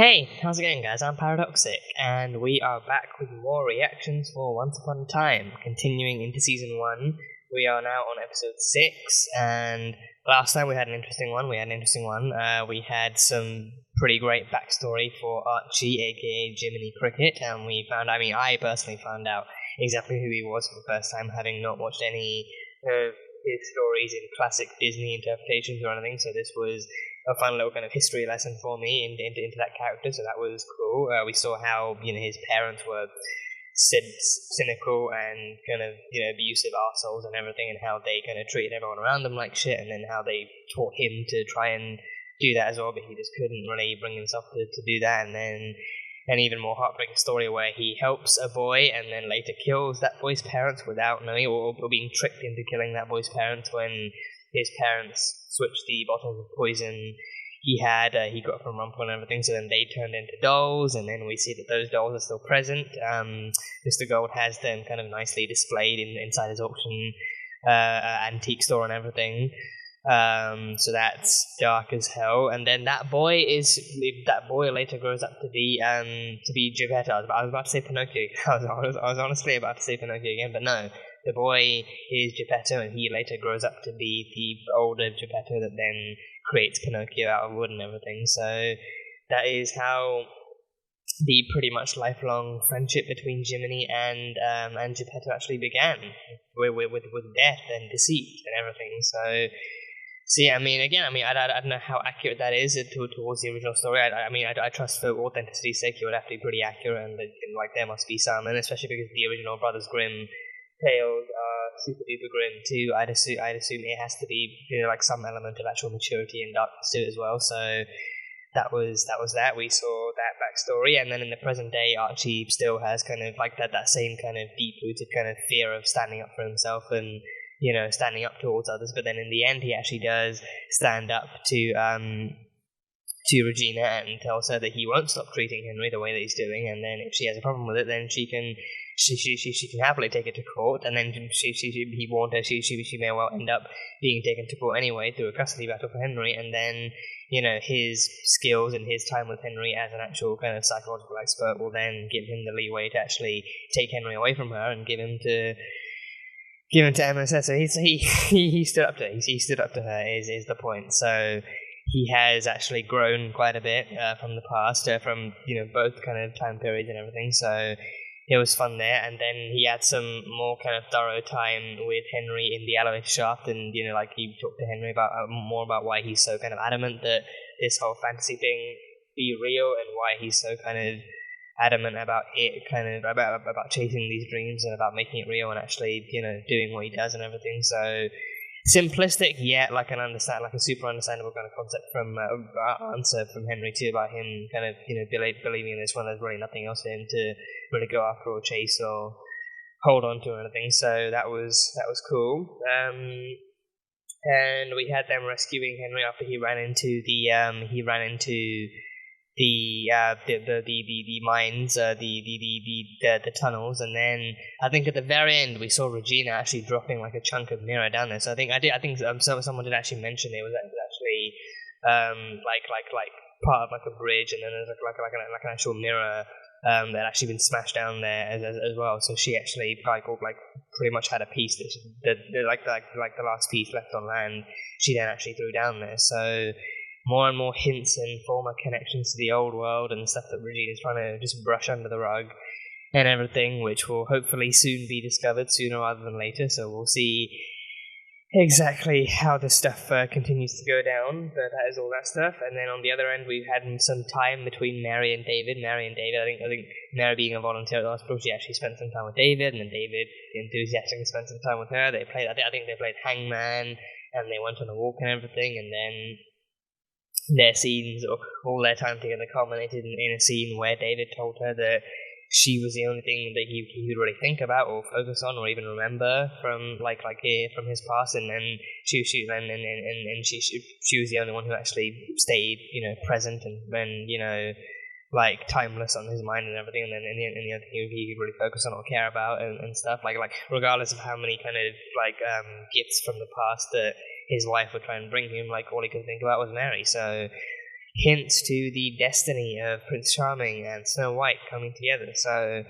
Hey, how's it going, guys? I'm Paradoxic, and we are back with more reactions for Once Upon a Time, continuing into season 1. We are now on episode 6, and last time we had an interesting one. We had some pretty great backstory for Archie, aka Jiminy Cricket, and I personally found out exactly who he was for the first time, having not watched any of his stories in classic Disney interpretations or anything, so this was a fun little kind of history lesson for me into that character, so that was cool. We saw how his parents were cynical and kind of abusive assholes and everything, and how they kind of treated everyone around them like shit, and then how they taught him to try and do that as well, but he just couldn't really bring himself to do that. And then an even more heartbreaking story where he helps a boy and then later kills that boy's parents without knowing, or being tricked into killing that boy's parents when his parents switched the bottles of poison he got from Rumpel and everything, so then they turned into dolls, and then we see that those dolls are still present. Mr. Gold has them kind of nicely displayed inside his auction antique store and everything. So that's dark as hell. And then that boy later grows up to be Geppetto. I was about to say Pinocchio. I was honestly about to say Pinocchio again, but no. The boy is Geppetto, and he later grows up to be the older Geppetto that then creates Pinocchio out of wood and everything. So that is how the pretty much lifelong friendship between Jiminy and Geppetto actually began, with death and deceit and everything. So yeah, I don't know how accurate that is towards the original story. I trust for authenticity's sake it would have to be pretty accurate, and there must be some, and especially because the original Brothers Grimm tales are super duper grim too. I'd assume it has to be some element of actual maturity and darkness to it as well. So that was that. We saw that backstory, and then in the present day, Archie still has kind of that same kind of deep rooted kind of fear of standing up for himself and standing up towards others. But then in the end, he actually does stand up to Regina and tells her that he won't stop treating Henry the way that he's doing, and then if she has a problem with it, then she can happily take it to court. And then he warned her she may well end up being taken to court anyway through a custody battle for Henry, and then his skills and his time with Henry as an actual kind of psychological expert will then give him the leeway to actually take Henry away from her and give him to MSS. So he stood up to her. He stood up to her is the point. So he has actually grown quite a bit from the past, from both kind of time periods and everything. So it was fun there, and then he had some more kind of thorough time with Henry in the Aloe shaft, and he talked to Henry about more about why he's so kind of adamant that this whole fantasy thing be real, and why he's so kind of adamant about it, kind of about chasing these dreams and about making it real and actually doing what he does and everything. So simplistic yet a super understandable kind of concept from answer from Henry too, about him kind of believing in this when there's really nothing else for him to really go after or chase or hold on to or anything. So that was cool. And we had them rescuing Henry after he ran into the mines, the tunnels, and then I think at the very end we saw Regina actually dropping a chunk of mirror down there. So I think someone did actually mention it was actually part of a bridge, and then there's an actual mirror that had actually been smashed down there as well. So she actually pretty much had a piece that the last piece left on land. She then actually threw down there. So more and more hints and former connections to the old world and stuff that Regina's trying to just brush under the rug and everything, which will hopefully soon be discovered sooner rather than later. So we'll see exactly how this stuff continues to go down, but that is all that stuff. And then on the other end, we've had some time between Mary and David. I think Mary, being a volunteer at the hospital, she actually spent some time with David, and then David enthusiastically spent some time with her. They played, I think they played Hangman, and they went on a walk and everything, and then their scenes, or all their time together, culminated in a scene where David told her that she was the only thing that he would really think about or focus on or even remember from from his past, and then she was the only one who actually stayed present and timeless on his mind and everything, and then the other thing he could really focus on or care about and stuff, regardless of how many kind of gifts from the past that his wife would try and bring him, all he could think about was Mary. So hints to the destiny of Prince Charming and Snow White coming together. So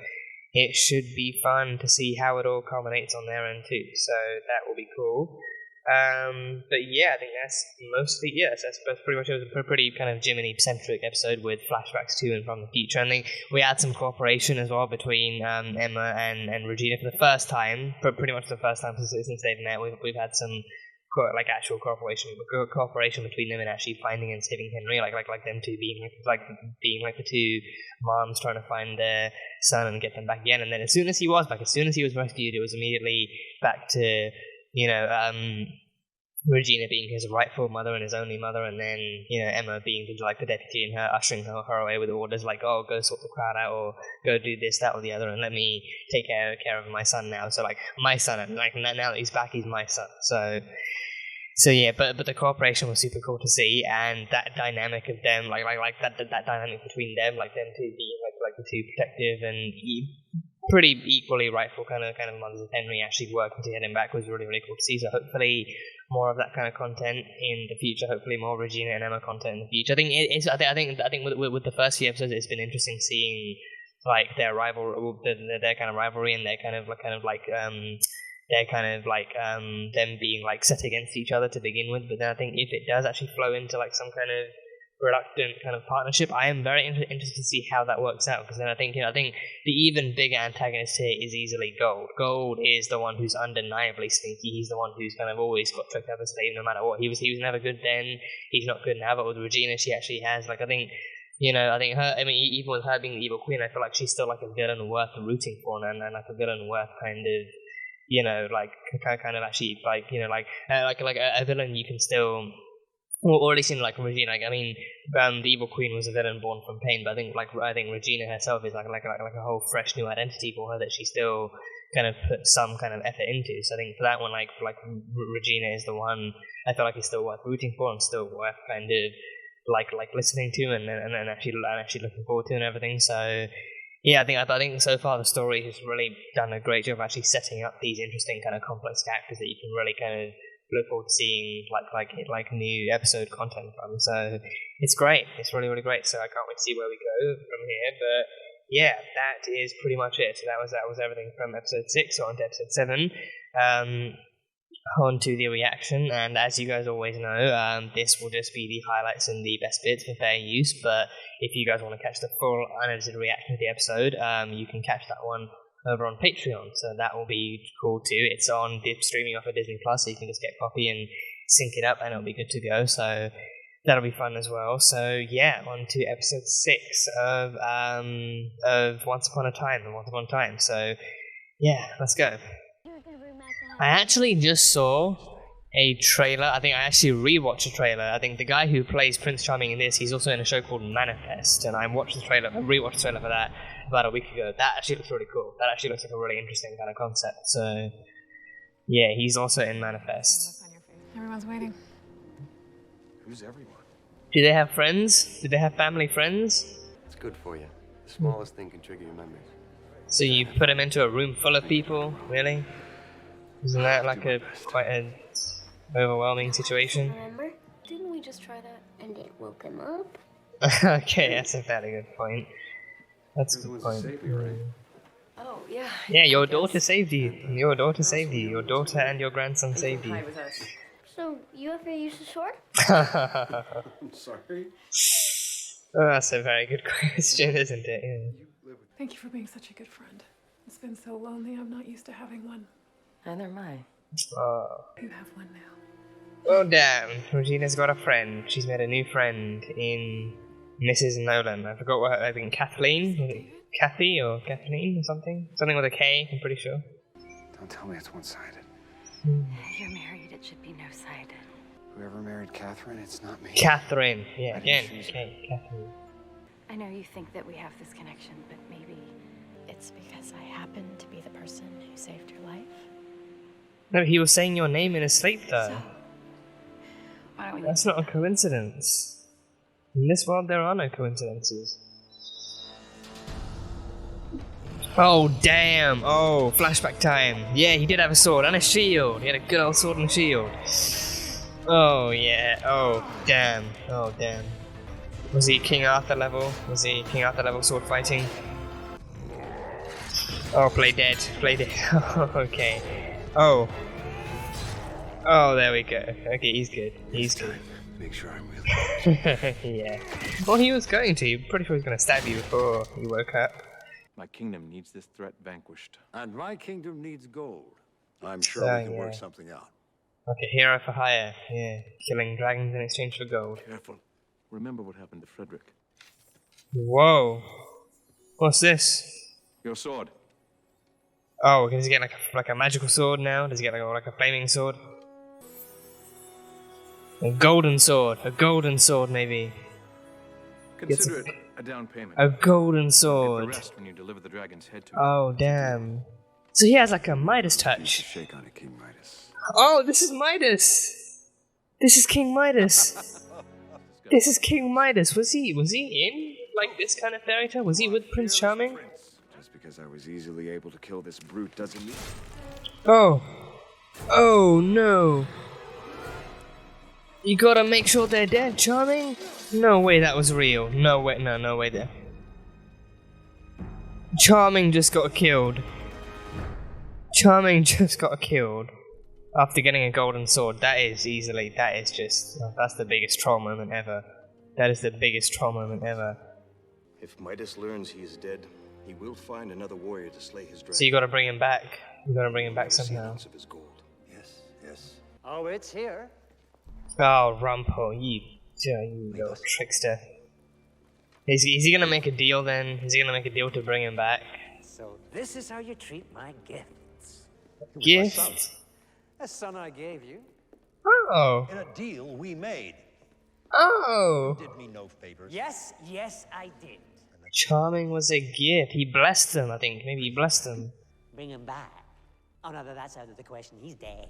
it should be fun to see how it all culminates on their end too. So that will be cool. But yeah, I think that's mostly, yes, that's pretty much, it was a pretty kind of Jiminy-centric episode with flashbacks to and from the future. And we had some cooperation as well between Emma and Regina for the first time, pretty much the first time since they've met. We've had some actual cooperation between them and actually finding and saving Henry, like them two being like the two moms trying to find their son and get them back again. And then as soon as he was rescued, it was immediately back to Regina being his rightful mother and his only mother, and then Emma being the deputy and her ushering her away with orders like, oh, go sort the crowd out, or go do this, that, or the other, and let me take care of my son now. So my son, now that he's back, he's my son. So yeah, but the cooperation was super cool to see, and that dynamic of them, that dynamic between them, like them two being like the two protective and pretty equally rightful kind of mothers of Henry actually working to get him back was really, really cool to see. So hopefully more of that kind of content in the future. Hopefully more Regina and Emma content in the future. I think with the first few episodes, it's been interesting seeing their their kind of rivalry and their them being set against each other to begin with. But then I think if it does actually flow into some kind of reluctant kind of partnership, I am very interested to see how that works out, because then I think the even bigger antagonist here is easily Gold. Gold is the one who's undeniably sneaky. He's the one who's kind of always got tricked up a slave no matter what. He was never good then. He's not good now. But with Regina, she actually has I think her. I mean, even with her being the evil queen, I feel like she's still a villain worth rooting for, and a villain worth kind of actually a villain you can still. Or at least in Regina, the evil queen was a villain born from pain, but I think Regina herself is like a whole fresh new identity for her that she still kind of put some kind of effort into. So I think for that one, Regina is the one I feel like is still worth rooting for and still worth kind of listening to and actually looking forward to and everything. So yeah, I think so far the story has really done a great job of actually setting up these interesting kind of complex characters that you can really kind of look forward to seeing new episode content from. So it's great. It's really, really great. So I can't wait to see where we go from here. But yeah, that is pretty much it. So that was everything from episode 6 on to episode 7. On to the reaction, and as you guys always know, this will just be the highlights and the best bits for fair use. But if you guys want to catch the full unedited reaction to the episode, you can catch that one over on Patreon, so that will be cool too. It's on streaming off of Disney Plus, so you can just get a copy and sync it up, and it'll be good to go. So that'll be fun as well. So yeah, on to episode 6 of Once Upon a Time. So yeah, let's go. I actually just saw a trailer. I think I actually rewatched a trailer. I think the guy who plays Prince Charming in this, he's also in a show called Manifest, and I rewatched the trailer for that about a week ago. That actually looks really cool. That actually looks like a really interesting kind of concept. So yeah, he's also in Manifest. Everyone's waiting. Who's everyone? Do they have friends? Do they have family friends? It's good for you. The smallest thing can trigger your memories. So you put him into a room full of people? Really? Isn't that quite an overwhelming situation? Remember? Didn't we just try that and it woke him up? Okay, that's a very good point. That's a good point. Oh, yeah. Yeah, your daughter saved you. Your daughter saved you. Your daughter and your grandson saved you. So, you ever use a sword? I'm sorry. Oh, that's a very good question, isn't it? Yeah. Thank you for being such a good friend. It's been so lonely, I'm not used to having one. Neither am I. Oh. You have one now. Well, damn. Regina's got a friend. She's made a new friend in Mrs. Nolan. I forgot what I think Kathleen? Kathy or Kathleen or something? Something with a K, I'm pretty sure. Don't tell me it's one-sided. You're married, it should be no-sided. Whoever married Catherine, it's not me. Catherine. Yeah, again. Okay, Catherine. I know you think that we have this connection, but maybe it's because I happen to be the person who saved your life. No, he was saying your name in his sleep, though. So, why don't we... That's not a coincidence. In this world, there are no coincidences. Oh, damn. Oh, flashback time. Yeah, he did have a sword and a shield. He had a good old sword and shield. Oh, yeah. Oh, damn. Oh, damn. Was he King Arthur level? Was he King Arthur level sword fighting? Oh, play dead. Play dead. Okay. Oh. Oh, there we go. Okay, he's good. He's good. Make sure I'm really. Yeah. Well, he was going to. Pretty sure he was going to stab you before you woke up. My kingdom needs this threat vanquished. And my kingdom needs gold. I'm sure we can work something out. Okay, hero for hire. Yeah. Killing dragons in exchange for gold. Careful. Remember what happened to Frederick. Whoa. What's this? Your sword. Oh, does he get like a magical sword now? Does he get like a flaming sword? A golden sword maybe. Consider it a down payment. A golden Get sword. the rest when you deliver the dragon's head to me. Oh damn. So he has like a Midas touch. Shake on it, King Midas. Oh, this is Midas. This is King Midas. This is King Midas. Was he in like this kind of fairy tale? Was he with Prince Charming? Just because I was easily able to kill this brute doesn't mean. Oh. Oh no. You gotta make sure they're dead, Charming? No way that was real. No way, no way there. Charming just got killed. Charming just got killed. After getting a golden sword. That's the biggest troll moment ever. That is the biggest troll moment ever. If Midas learns he is dead, he will find another warrior to slay his dragon. So you gotta bring him back. You gotta bring him back somehow. Of his gold. Yes, yes. Oh, it's here. Oh, Rumpel, you little trickster. Is he gonna make a deal then? Is he gonna make a deal to bring him back? So this is how you treat my gifts. Gift? A son I gave you. Oh. In a deal we made. Oh. Did me no favors. Yes, I did. Charming was a gift. He blessed them, I think. Maybe he blessed them. Bring him back. Oh no, that's out of the question. He's dead.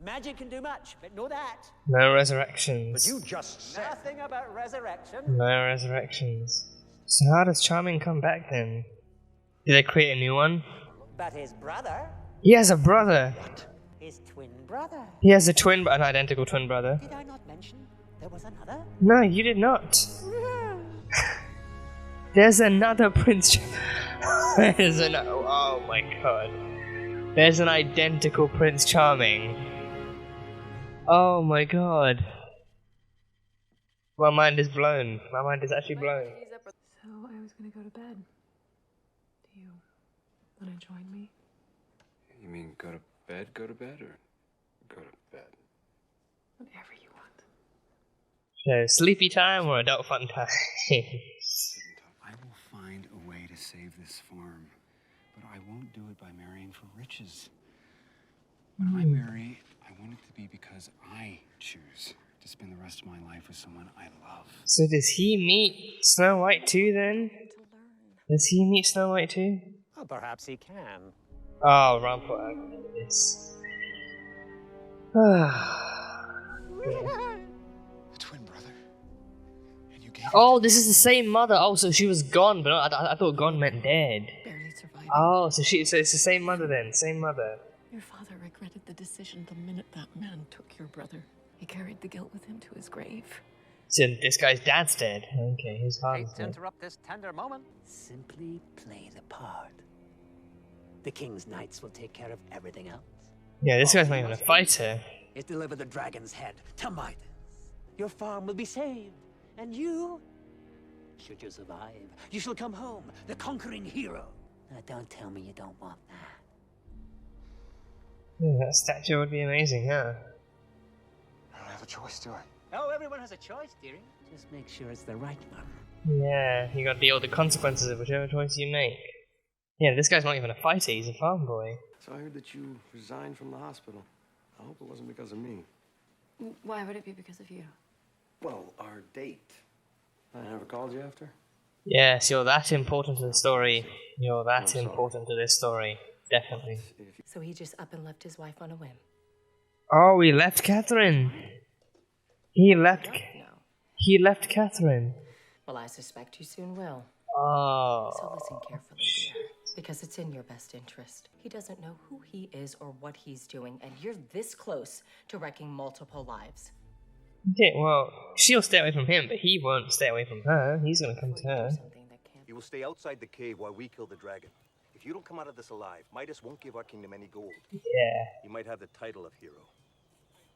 Magic can do much, but know that. No resurrections. But you just said. Nothing about resurrection. No resurrections. So how does Charming come back then? Did they create a new one? But his brother, He has a brother. his twin brother. He has an identical twin brother. Did I not mention there was another? No, you did not. There's another Prince. Oh my god. There's an identical Prince Charming. Oh my god. My mind is blown. My mind is actually blown. So I was gonna go to bed. Do you wanna join me? You mean go to bed, or go to bed? Whatever you want. So, sleepy time or adult fun time? I will find a way to save this farm, but I won't do it by marrying for riches. When I marry, I want it to be because I choose to spend the rest of my life with someone I love. So does he meet Snow White too then? Does he meet Snow White too? Oh, perhaps he can. Oh, Rumpel, I remember this. A twin brother. And you gave Oh, this is the same mother. Oh, so she was gone, but I thought gone meant dead. Barely surviving. Oh, so it's the same mother then, same mother. Your father regretted the decision the minute that man took your brother. He carried the guilt with him to his grave. So this guy's dad's dead. Okay, his father's Hate to dead. interrupt this tender moment. Simply play the part. The king's knights will take care of everything else. Yeah, this guy's not even a fighter. Is deliver the dragon's head to Midas. Your farm will be saved, and you, should you survive, you shall come home, the conquering hero. Now don't tell me you don't want that. Yeah, that statue would be amazing, huh? I don't have a choice, do I? Oh, everyone has a choice, dearie. Just make sure it's the right one. Yeah, you gotta deal with the consequences of whichever choice you make. Yeah, this guy's not even a fighter, he's a farm boy. So I heard that you resigned from the hospital. I hope it wasn't because of me. Why would it be because of you? Well, our date. I never called you after? Yes, you're that important to the story. You're that sorry. important to this story. Definitely. So he just up and left his wife on a whim? Oh, he left Catherine. He left Catherine. Well, I suspect you soon will. Oh. So listen carefully, dear, because it's in your best interest. He doesn't know who he is or what he's doing, and you're this close to wrecking multiple lives. Okay, well, she'll stay away from him, but he won't stay away from her. He's gonna come to her. You will stay outside the cave while we kill the dragon. If you don't come out of this alive, Midas won't give our kingdom any gold. Yeah. He might have the title of hero,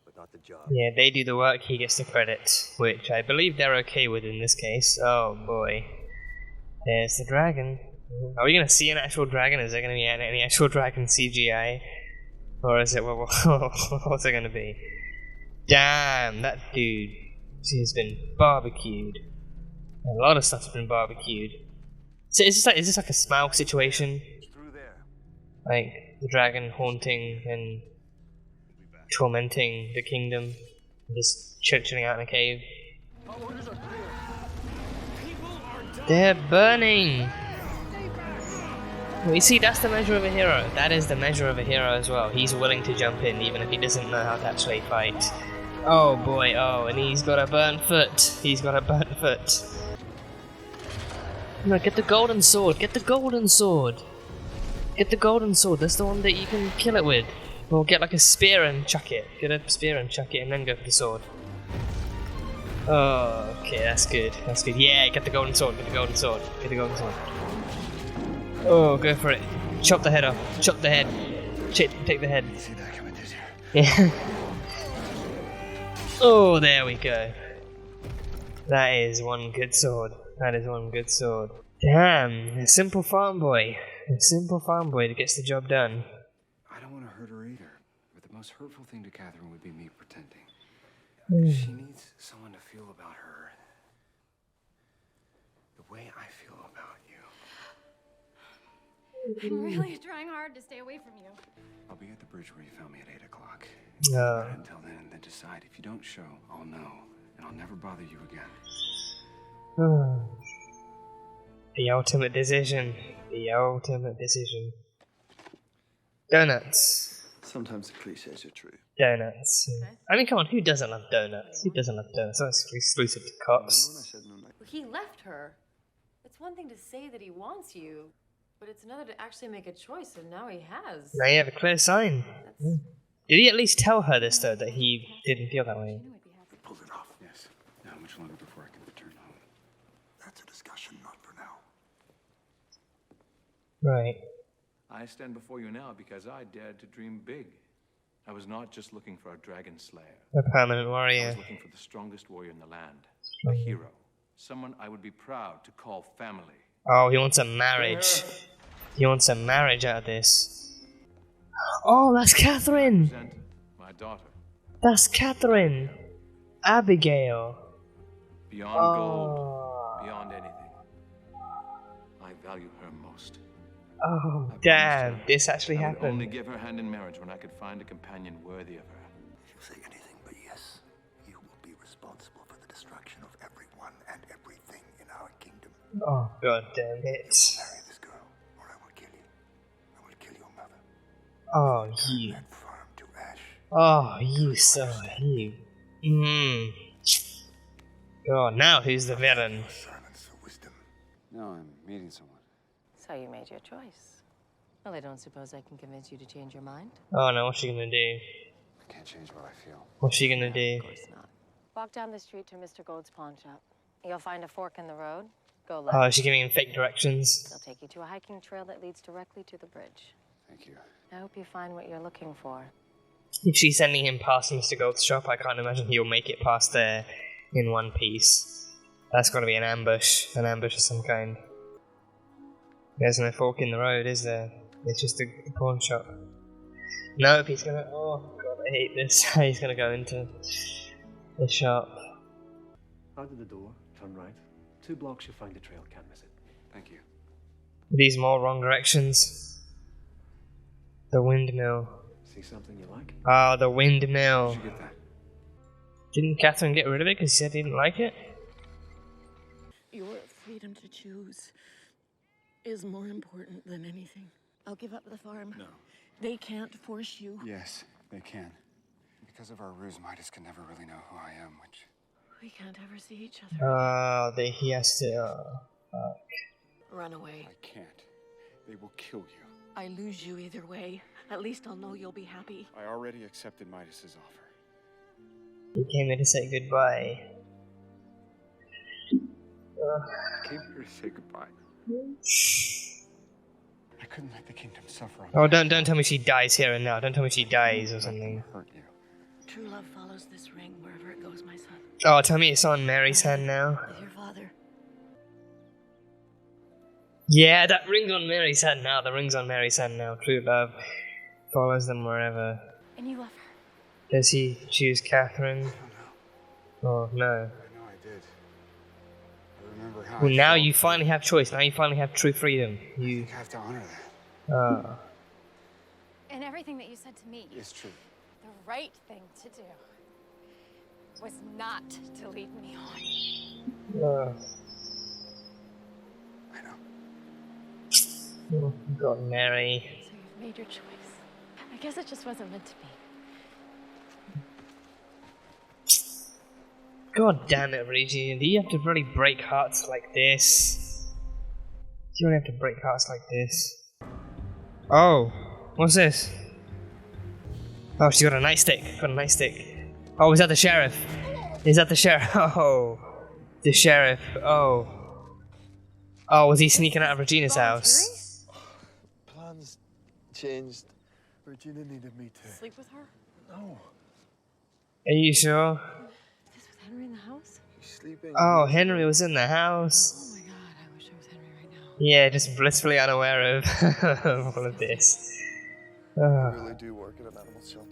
but not the job. Yeah, they do the work, he gets the credit, which I believe they're okay with in this case. Oh boy. There's the dragon. Are we gonna see an actual dragon? Is there gonna be any actual dragon CGI? Or is it, what's it gonna be? Damn, that dude. He's been barbecued. A lot of stuff's been barbecued. So is this like a Smaug situation? Through there. Like the dragon haunting and tormenting the kingdom, and just chilling out in a cave. They're burning! Well, you see, that's the measure of a hero. That is the measure of a hero as well. He's willing to jump in even if he doesn't know how to actually fight. Oh boy, oh, and he's got a burnt foot. He's got a burnt foot. No, get the golden sword, get the golden sword! Get the golden sword, that's the one that you can kill it with. Or get like a spear and chuck it. Get a spear and chuck it and then go for the sword. Oh, okay, that's good. That's good. Yeah, get the golden sword, get the golden sword, get the golden sword. Oh, go for it. Chop the head off. Chop the head. Take the head. See that coming, did Yeah. you? Oh, there we go. That is one good sword. That is one good sword. Damn, a simple farm boy. A simple farm boy that gets the job done. I don't want to hurt her either, but the most hurtful thing to Catherine would be me pretending. Hmm. She needs someone to feel about her the way I feel about you. I'm really trying hard to stay away from you. I'll be at the bridge where you found me at 8 o'clock. Until then decide. If you don't show, I'll know, and I'll never bother you again. The ultimate decision. The ultimate decision. Donuts. Sometimes the cliches are true. Donuts. I mean, come on, who doesn't love donuts? Who doesn't love donuts? That's exclusive to cops. He left her. It's one thing to say that he wants you, but it's another to actually make a choice, and now he has. Now you have a clear sign. Did he at least tell her this, though, that he didn't feel that way? Pull it off. Yes. Now, how much longer before I can return home? That's a discussion not for now. Right. I stand before you now because I dared to dream big. I was not just looking for a dragon slayer. A permanent I warrior. was looking for the strongest warrior in the land. A hero. Someone I would be proud to call family. Oh, he wants a marriage. He wants a marriage out of this. Oh, that's Catherine! Present my daughter. That's Catherine! Abigail! Beyond gold, beyond anything. I value her most. Oh, I damn, promised her this actually I would only happened. give her hand in marriage when I could find a companion worthy of her. She'll say anything but yes. You will be responsible for the destruction of everyone and everything in our kingdom. Oh, god damn it. Marry this girl, or I will kill you. I will kill your mother. Oh, you. That farm to ash. Oh, you so you. Oh, now who's the villain? Silence of wisdom. No, I'm meeting someone. So you made your choice. Well, I don't suppose I can convince you to change your mind? Oh no, what's she gonna do? I can't change what I feel. What's she gonna do? Of course not. Walk down the street to Mr. Gold's pawn shop. You'll find a fork in the road. Go left. Oh, is she giving him fake directions? They'll take you to a hiking trail that leads directly to the bridge. Thank you. I hope you find what you're looking for. If she's sending him past Mr. Gold's shop, I can't imagine he'll make it past there in one piece. That's gotta be an ambush of some kind. There's no fork in the road, is there? It's just a pawn shop. Nope, he's gonna. Oh god, I hate this. He's gonna go into the shop. Out of the door, turn right. 2 blocks, you'll find the trail, can't miss it. Thank you. These more wrong directions. The windmill. See something you like? Ah, the windmill. Did you get that? Didn't Catherine get rid of it because she said he didn't like it? Your freedom to choose is more important than anything. I'll give up the farm. No. They can't force you. Yes, they can. Because of our ruse, Midas can never really know who I am, which... We can't ever see each other. He has to. Run away. I can't. They will kill you. I lose you either way. At least I'll know you'll be happy. I already accepted Midas's offer. He came here to say goodbye. I came here to say goodbye. I couldn't let the kingdom suffer. Oh, don't tell me she dies here and now. Don't tell me she dies or something. Hurt you. True love follows this ring wherever it goes, my son. Oh, tell me it's on Mary's hand now. With your father. Yeah, that ring's on Mary's hand now. The ring's on Mary's hand now. True love follows them wherever. And you love her. Does he choose Catherine? Oh, no. I know I did. I remember how Well, I now felt. you finally have choice. Now you finally have true freedom. You. I have to honor that. And everything that you said to me, It's true. the right thing to do was not to lead me on. I know. Oh, God, Mary. So you've made your choice. I guess it just wasn't meant to be. God damn it, Regina. Do you have to really break hearts like this? Do you really have to break hearts like this? Oh, what's this? Oh, she got a nightstick. Got a nightstick. Oh, is that the sheriff? Is that the sheriff? Oh, the sheriff. Oh. Oh, was he sneaking out of Regina's house? Plans changed. Regina needed me to Sleep with her? No. Are you sure? Is Henry in the house? He's sleeping. Oh, Henry was in the house. Oh my god, I wish I was Henry right now. Yeah, just blissfully unaware of all of this. I really do work at an animal shelter.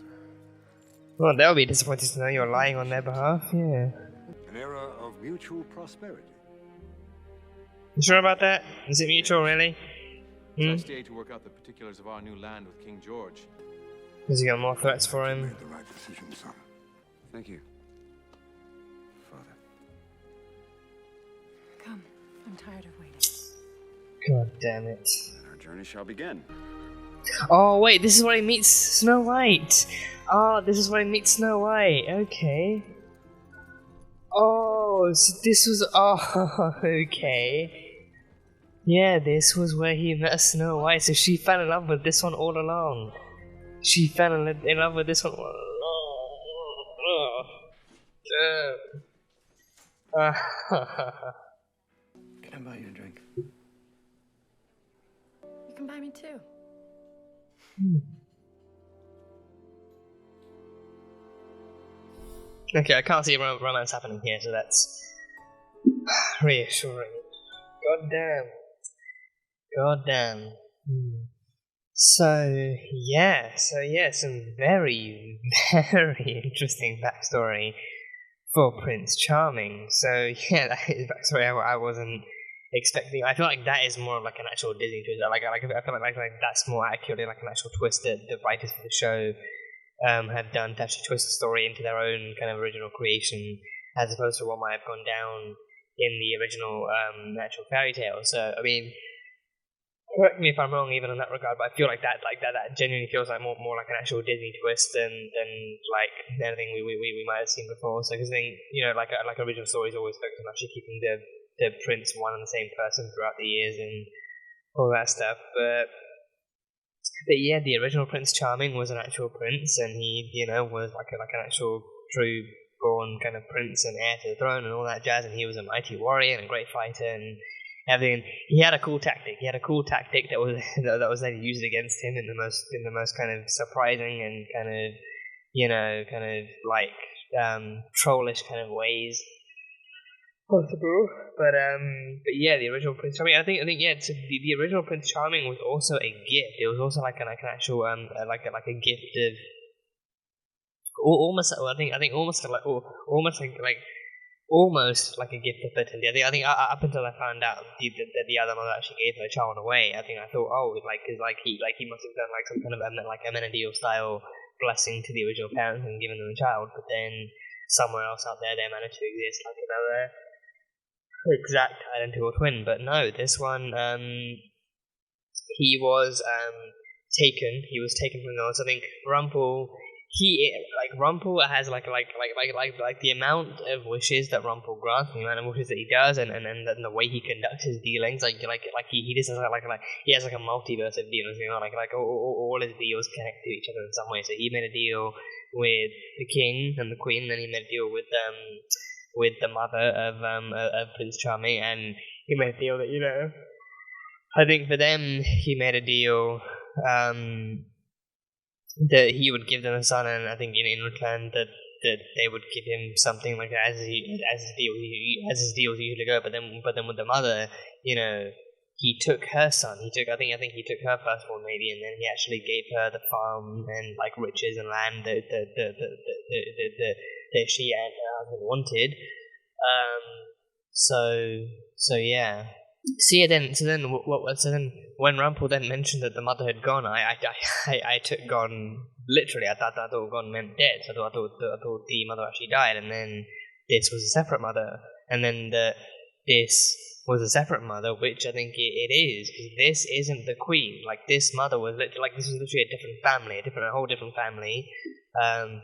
Well, they'll be disappointed to know you're lying on their behalf, yeah. An era of mutual prosperity. You sure about that? Is it mutual, really? I stayed to work out the particulars of our new land with King George. Has he got more threats for him? Made the right decision, son. Thank you, Father. Come, I'm tired of waiting. God damn it. And our journey shall begin. Oh, wait, this is where he meets Snow White. Oh, this is where he meets Snow White. Okay. Oh, so this was... Oh, okay. Yeah, this was where he met Snow White, so she fell in love with this one all along. She fell in love with this one all along. Oh, Can I buy you a drink? You can buy me too. Okay, I can't see romance happening here, so that's reassuring. God damn. God damn. So yeah, some very, very interesting backstory for Prince Charming. So yeah, that is backstory I wasn't expecting. I feel like that is more of like an actual Disney twist. I feel like that's more accurately like an actual twist that the writers for the show have done to actually twist the story into their own kind of original creation, as opposed to what might have gone down in the original actual fairy tale. So I mean, correct me if I'm wrong even in that regard, but I feel like that genuinely feels like more like an actual Disney twist than like anything we might have seen before. So because I think, you know, like original stories always focus on actually keeping the prince one and the same person throughout the years and all that stuff. But yeah, the original Prince Charming was an actual prince, and he, you know, was like an actual true born kind of prince and heir to the throne and all that jazz, and he was a mighty warrior and a great fighter and everything. He had a cool tactic. That was then used against him in the most kind of surprising and kind of like trollish kind of ways possible. But yeah, the original Prince Charming. I think yeah. The original Prince Charming was also a gift. It was also like an actual like a gift of almost. I think almost like a gift of fertility. I think up until I found out that the other mother actually gave her child away, I think I thought, oh, he must have done like some kind of like Amenadiel style blessing to the original parents and given them a child. But then somewhere else out there, they managed to exist like another exact identical twin. But no, this one, he was taken. He was taken from those. I think Rumpel. Rumpel has like the amount of wishes that Rumpel grants, the amount of wishes that he does, and the way he conducts his dealings, he just has he has like a multiverse of dealings, you know, like all his deals connect to each other in some way. So he made a deal with the king and the queen, and then he made a deal with the mother of Prince Charming, and he made a deal that, you know, I think for them he made a deal that he would give them a son, and I think in return that they would give him something like that, as his deals usually go. But then with the mother, you know, he took her son. I think he took her firstborn maybe, and then he actually gave her the farm and like riches and land that she and her husband wanted. So yeah. So then when Rumpel then mentioned that the mother had gone, I took gone literally. I thought gone meant dead. So I thought the mother actually died, and then this was a separate mother, and then this was a separate mother, which I think it is, because this isn't the queen. Like, this mother was literally, like, this was literally a different family, a whole different family.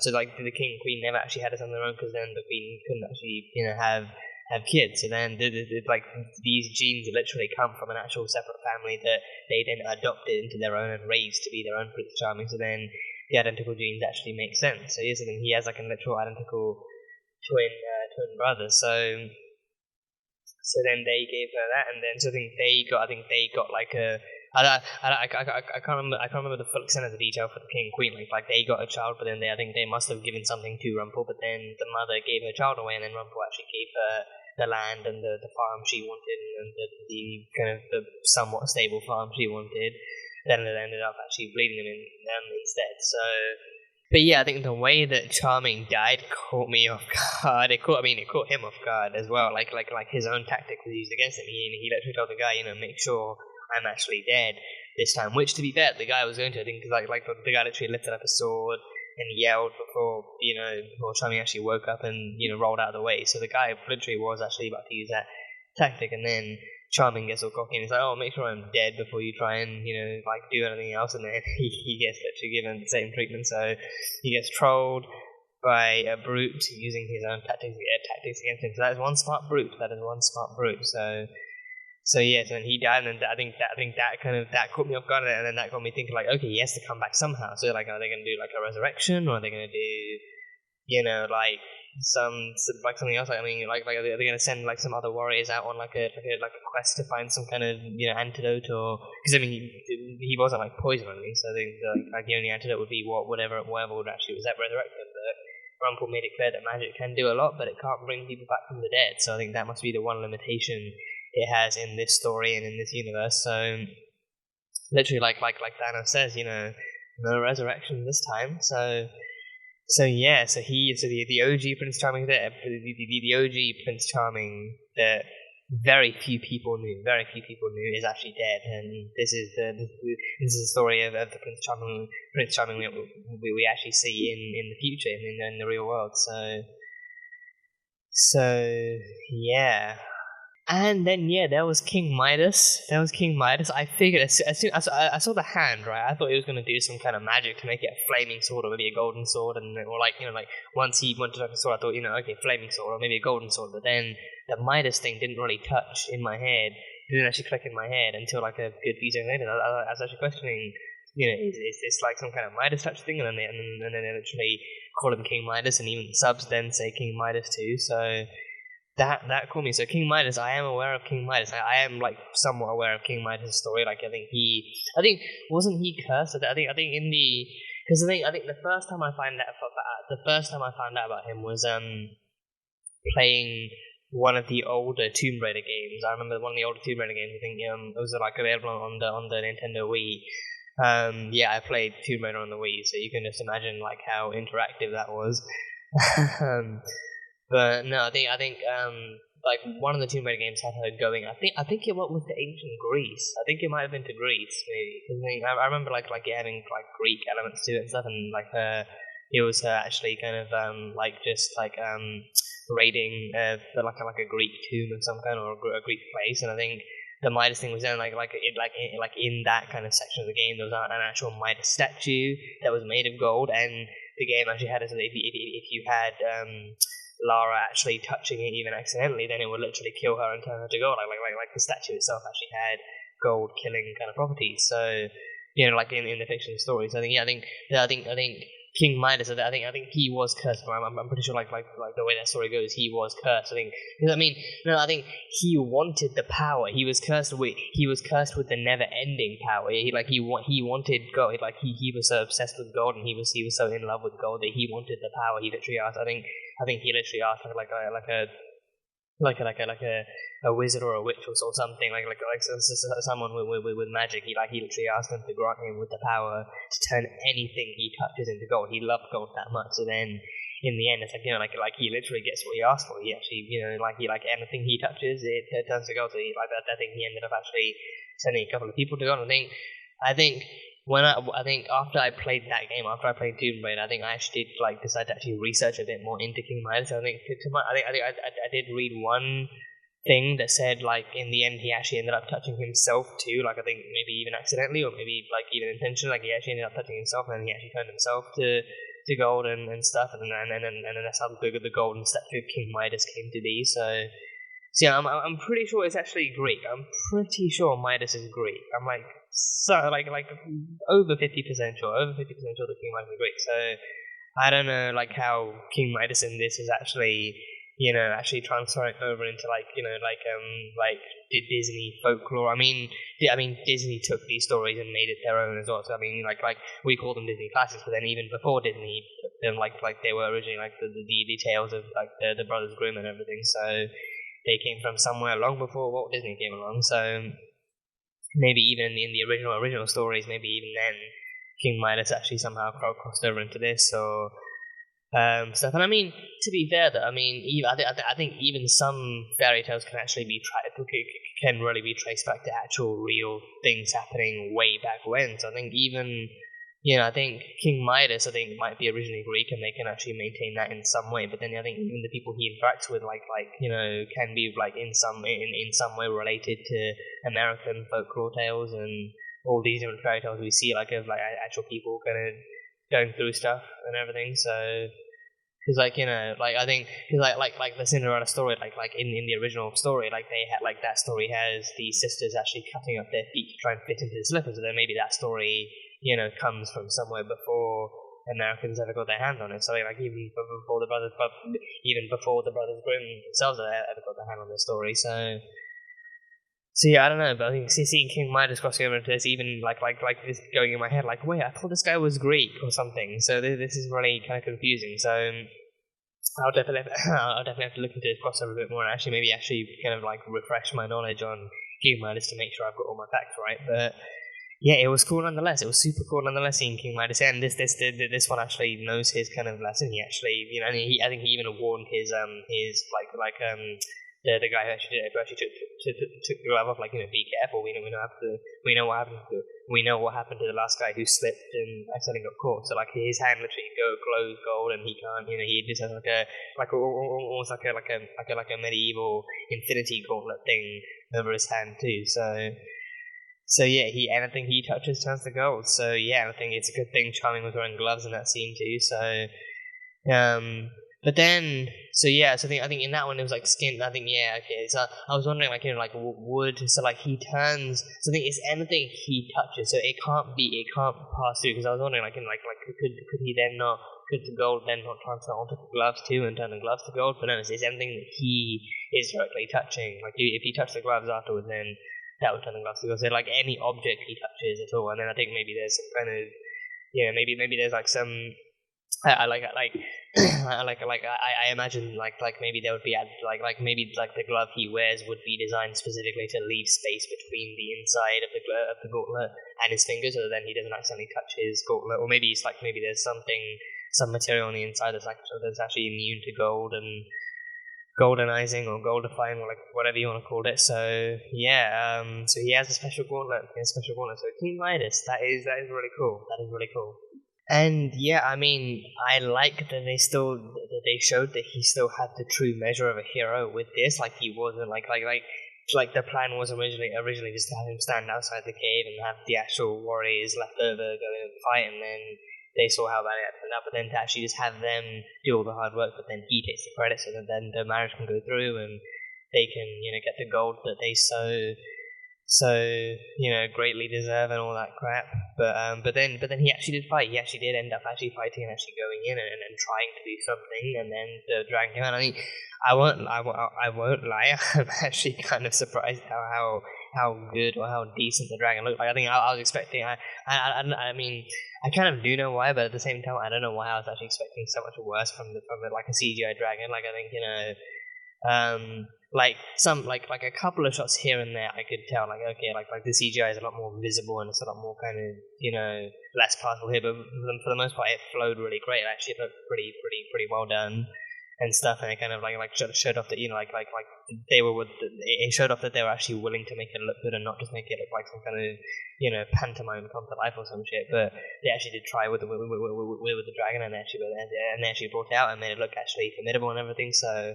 So like the king and queen never actually had a son of their own, because then the queen couldn't actually, you know, have kids. So then like these genes literally come from an actual separate family that they then adopted into their own and raised to be their own Prince Charming. So then the identical genes actually make sense. So yes, and then he has like a literal identical twin brother. So then they gave her that, and then so I think they got like a. I can't remember the full extent of the detail for the king and queen. Like they got a child, but then I think they must have given something to Rumpel. But then the mother gave her child away, and then Rumpel actually gave her the land and the farm she wanted, and the kind of the somewhat stable farm she wanted. Then it ended up actually bleeding them instead. So. But yeah, I think the way that Charming died caught me off guard. It caught him off guard as well. Like his own tactic was used against him. He literally told the guy, you know, make sure I'm actually dead this time. Which, to be fair, the guy was going to. I think because like the guy literally lifted up a sword and yelled before Charming actually woke up and, you know, rolled out of the way. So the guy literally was actually about to use that tactic, and then Charming gets all cocky and he's like, oh, make sure I'm dead before you try and, you know, like do anything else, and then he gets literally given the same treatment. So he gets trolled by a brute using his own tactics against him. So that is one smart brute. So yes, and he died, and I think that caught me off guard, and then that got me thinking like, okay, he has to come back somehow. So like, are they going to do like a resurrection, or are they going to do, you know, like something else? Like, I mean, like are they going to send like some other warriors out on like a quest to find some kind of, you know, antidote? Or because I mean he wasn't like poison or anything, so I think like the only antidote would be whatever would actually was that resurrection. But Rumpel made it clear that magic can do a lot, but it can't bring people back from the dead. So I think that must be the one limitation it has in this story and in this universe. So literally, like Thanos says, you know, no resurrection this time. So the OG Prince Charming there, the OG Prince Charming that very few people knew is actually dead, and this is the story of the Prince Charming we actually see in the future in the real world. So yeah. And then there was King Midas. I figured as soon as I saw the hand, right, I thought he was going to do some kind of magic to make it a flaming sword, or maybe a golden sword, or like, you know, like once he went to like a sword, I thought, you know, okay, flaming sword or maybe a golden sword. But then the Midas thing didn't really touch in my head. It didn't actually click in my head until like a good few seconds later. I was actually questioning, you know, is this like some kind of Midas touch thing? And then they literally call him King Midas, and even subs then say King Midas too. So. That caught me. So King Midas, I am aware of King Midas. I am like somewhat aware of King Midas' story. Like I think wasn't he cursed? I think in the, because I think the first time I found out about him was playing one of the older Tomb Raider games. I remember one of the older Tomb Raider games. I think it was like available on the Nintendo Wii. I played Tomb Raider on the Wii, so you can just imagine like how interactive that was. But no, I think like one of the Tomb Raider games had her going. I think it was to ancient Greece. I think it might have been to Greece, maybe. I remember like it having like Greek elements to it and stuff, and like it was her actually kind of raiding like a Greek tomb of some kind, or a Greek place. And I think the Midas thing was then like in that kind of section of the game, there was an actual Midas statue that was made of gold, and the game actually had it so that if you had Lara actually touching it even accidentally, then it would literally kill her and turn her to gold. Like the statue itself actually had gold killing kind of properties. So, you know, like in the fiction stories, I think King Midas, I think he was cursed. I'm pretty sure like the way that story goes, he was cursed. I think because I mean no, I think he wanted the power. He was cursed with the never-ending power. He wanted gold. Like he was so obsessed with gold, and he was so in love with gold that he wanted the power. He literally asked. I think he literally asked a wizard or a witch or something someone with magic. He literally asked them to grant him with the power to turn anything he touches into gold. He loved gold that much. So then in the end, it's like he literally gets what he asked for. He actually anything he touches, it turns to gold. So I think he ended up actually sending a couple of people to gold. I think after I played that game, after I played Tomb Raider, I think I actually did decide to actually research a bit more into King Midas. I did read one thing that said in the end he actually ended up touching himself too. I think maybe even accidentally or maybe even intentionally. He actually ended up touching himself, and he actually turned himself to gold and stuff, and then that's how the golden statue of King Midas came to be. So yeah, I'm pretty sure it's actually Greek. I'm pretty sure Midas is Greek. I'm over 50% sure. Over 50% sure that King Midas is Greek. So I don't know how King Midas in this is actually actually transferring over into Disney folklore. I mean Disney took these stories and made it their own as well. So I mean we call them Disney classics, but then even before Disney took them they were originally the tales of the Brothers Grimm and everything. So they came from somewhere long before Walt Disney came along. So maybe even in the original stories, maybe even then King Midas actually somehow crossed over into this or stuff. And I mean, to be fair though, I mean, I think even some fairy tales can actually can really be traced back to actual real things happening way back when. So I think even I think King Midas might be originally Greek, and they can actually maintain that in some way. But then I think even the people he interacts with can be in some way related to American folklore tales and all these different fairy tales we see of actual people kind of going through stuff and everything. So because I think because the Cinderella story in the original story they had that story has the sisters actually cutting up their feet to try and fit into the slippers. So then maybe that story comes from somewhere before Americans ever got their hands on it. So even before the brothers Grimm themselves ever got their hand on the story. So yeah, I don't know, but I think seeing King Midas crossing over into this, even this going in my head, wait, I thought this guy was Greek or something. So this is really kind of confusing. So I'll definitely have to look into this crossover a bit more and actually kind of refresh my knowledge on King Midas to make sure I've got all my facts right. But yeah, it was cool nonetheless. It was super cool nonetheless seeing King Midas, and this one actually knows his kind of lesson. He actually, I think he even warned his the guy who actually took the glove off, be careful. We know what happened to the last guy who slipped and accidentally got caught. So his hand literally glows gold, and he can't. He just has almost like a medieval infinity gauntlet thing over his hand too. So yeah, anything he touches turns to gold. So yeah, I think it's a good thing Charming was wearing gloves in that scene too. So but then so I think in that one it was skin. I think okay. So I was wondering wood. So he turns. So I think it's anything he touches. So it can't pass through. Because I was wondering could he then not? Could the gold then not transfer onto the gloves too and turn the gloves to gold? But no, it's anything that he is directly touching. If he touched the gloves afterwards, then that would turn the gloves to gold. So any object he touches at all, and then I think maybe there's some kind of maybe there's some I imagine maybe there would be maybe the glove he wears would be designed specifically to leave space between the inside of the gauntlet and his fingers, so then he doesn't accidentally touch his gauntlet. Or maybe it's maybe there's some material on the inside that's actually immune to gold and goldenizing or goldifying, or whatever you want to call it. So yeah, so he has a special gauntlet. So King Midas, that is really cool. That is really cool. And yeah, I mean, I like that they showed that he still had the true measure of a hero with this. He wasn't the plan was originally just to have him stand outside the cave and have the actual warriors left over go in and fight, and then they saw how bad it turned out. But then to actually just have them do all the hard work, but then he takes the credit, so that then the marriage can go through and they can get the gold that they so So, greatly deserve and all that crap. But then he actually did fight. He actually did end up actually fighting and actually going in and trying to do something. And then the dragon came out. I mean, I won't lie. I'm actually kind of surprised how good or how decent the dragon looked like. I think I was expecting. I mean, I kind of do know why, but at the same time, I don't know why I was actually expecting so much worse from like a CGI dragon. Like, I think like a couple of shots here and there, I could tell like, okay, like the CGI is a lot more visible and it's a lot more kind of less powerful here, but for the most part it flowed really great. It actually looked pretty well done and stuff, and it kind of like showed off that they were it showed off that they were actually willing to make it look good and not just make it look like some kind of pantomime come to life or some shit. But they actually did try with the dragon, and they actually brought it out and made it look actually formidable and everything. So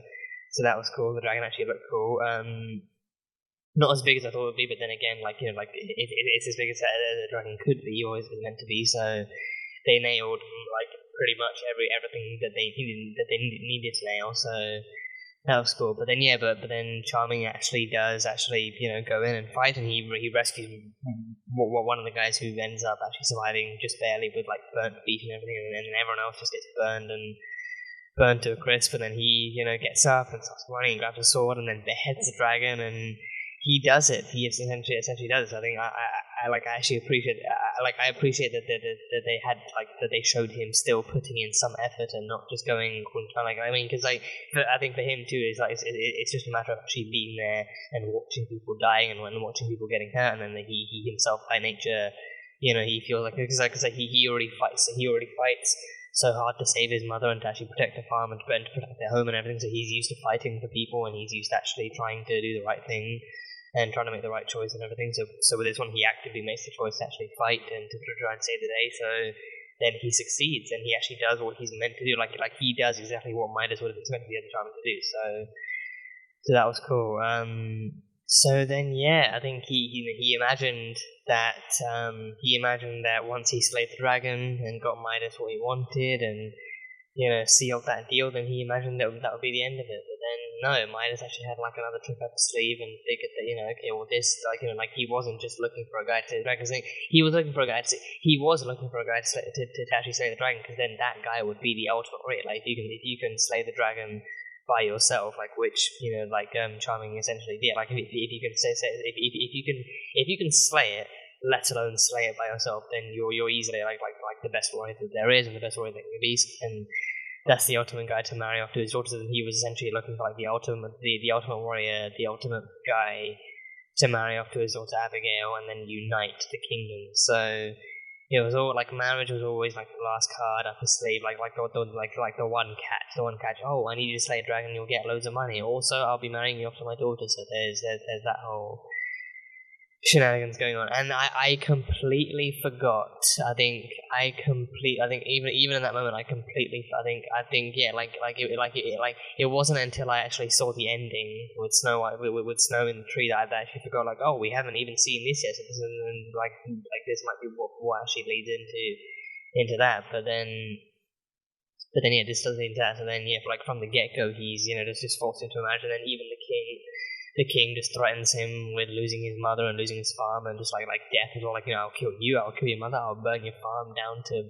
that was cool. The dragon actually looked cool. Not as big as I thought it would be, but then again, it's as big as the dragon could be, or is meant to be. So they nailed pretty much everything that they needed to nail. So that was cool. But then Charming actually does go in and fight, and he rescues one of the guys who ends up actually surviving just barely with burnt feet and everything, and then everyone else just gets burned to a crisp. And then he gets up and starts running and grabs a sword and then beheads the dragon, and he does it. He essentially does it. I think I actually appreciate I appreciate that they had that they showed him still putting in some effort and not just going because I think for him too it's just a matter of actually being there and watching people dying and watching people getting hurt, and then he himself by nature he feels because he already fights so hard to save his mother and to actually protect the farm and to protect their home and everything. So he's used to fighting for people, and he's used to actually trying to do the right thing and trying to make the right choice and everything. So with this one, he actively makes the choice to actually fight and to try and save the day. So then he succeeds, and he actually does what he's meant to do. Like he does exactly what Midas would have expected the other Charming to do. So that was cool. So then, I think he imagined that once he slayed the dragon and got Midas what he wanted and sealed that deal, then he imagined that would be the end of it. But then no, Midas actually had another trick up his sleeve and figured that okay, well this he wasn't just looking for a guy to slay the dragon. He was looking for a guy to actually slay the dragon, because then that guy would be the ultimate warrior. If you can slay the dragon by yourself, which Charming essentially did. If you can slay it, let alone slay it by yourself, then you're easily the best warrior that there is and the best warrior that can be. And that's the ultimate guy to marry off to his daughters. And he was essentially looking for the ultimate warrior, the ultimate guy to marry off to his daughter Abigail, and then unite the kingdom. So it was all marriage was always the last card up his sleeve, the one catch. Oh, I need you to slay a dragon, you'll get loads of money. Also, I'll be marrying you off to my daughter. So there's that whole shenanigans going on, and I completely forgot. I think even in that moment, it wasn't until I actually saw the ending with Snow White with Snow in the tree that I actually forgot. Oh, we haven't even seen this yet. So this this might be what actually leads into that. But then this does lead into that. So then from the get go, he's just forced into a marriage, and then even the king just threatens him with losing his mother and losing his farm and just death as well. I'll kill you, I'll kill your mother, I'll burn your farm down to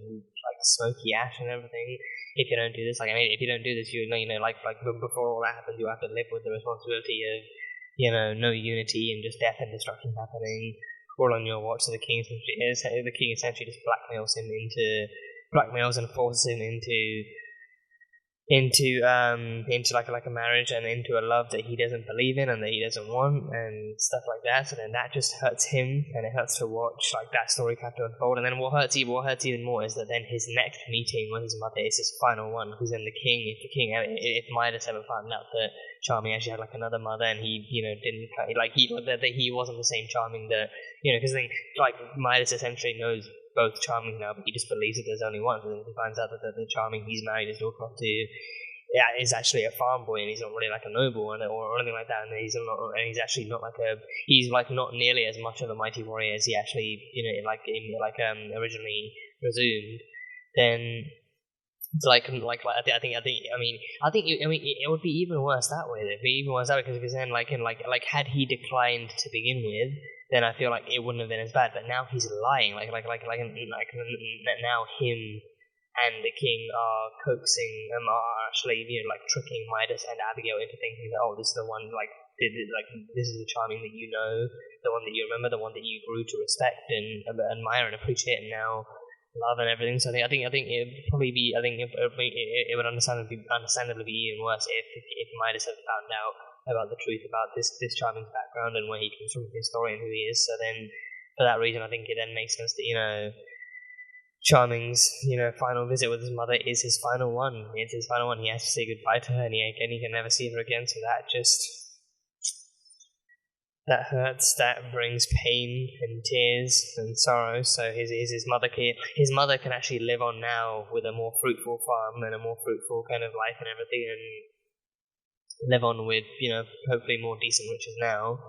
smoky ash and everything if you don't do this. If you don't do this, before all that happens, you have to live with the responsibility of no unity and just death and destruction happening all on your watch. So the king essentially just blackmails and forces him into a marriage and into a love that he doesn't believe in and that he doesn't want and stuff like that. So then that just hurts him, and it hurts to watch that story kind of unfold. And then what hurts even more is that then his next meeting with his mother is his final one, because then if Midas ever found out that Charming actually had another mother and he that he wasn't the same Charming that because Midas essentially knows both Charming now, but he just believes that there's only one. So then he finds out that the Charming he's married his daughter off to is actually a farm boy, and he's not really a noble or anything like that, and he's actually not he's not nearly as much of a mighty warrior as he actually originally presumed. Then I think it would be even worse that way. It'd be even worse that way, because then had he declined to begin with, then I feel like it wouldn't have been as bad. But now he's lying, like now him and the king are coaxing are actually, like tricking Midas and Abigail into thinking that, oh, this is the one, like this is the Charming that you know, the one that you remember, the one that you grew to respect and admire and appreciate, and now love and everything. So I think it would probably be, I think it would understandably be even worse if Midas had found out about the truth about this Charming's background and where he comes from, his story and who he is. So then, for that reason, I think it then makes sense that Charming's final visit with his mother is his final one. It's his final one. He has to say goodbye to her, and he can never see her again. So that hurts. That brings pain and tears and sorrow. So his mother can actually live on now with a more fruitful farm and a more fruitful kind of life and everything, and live on with hopefully more decent riches now.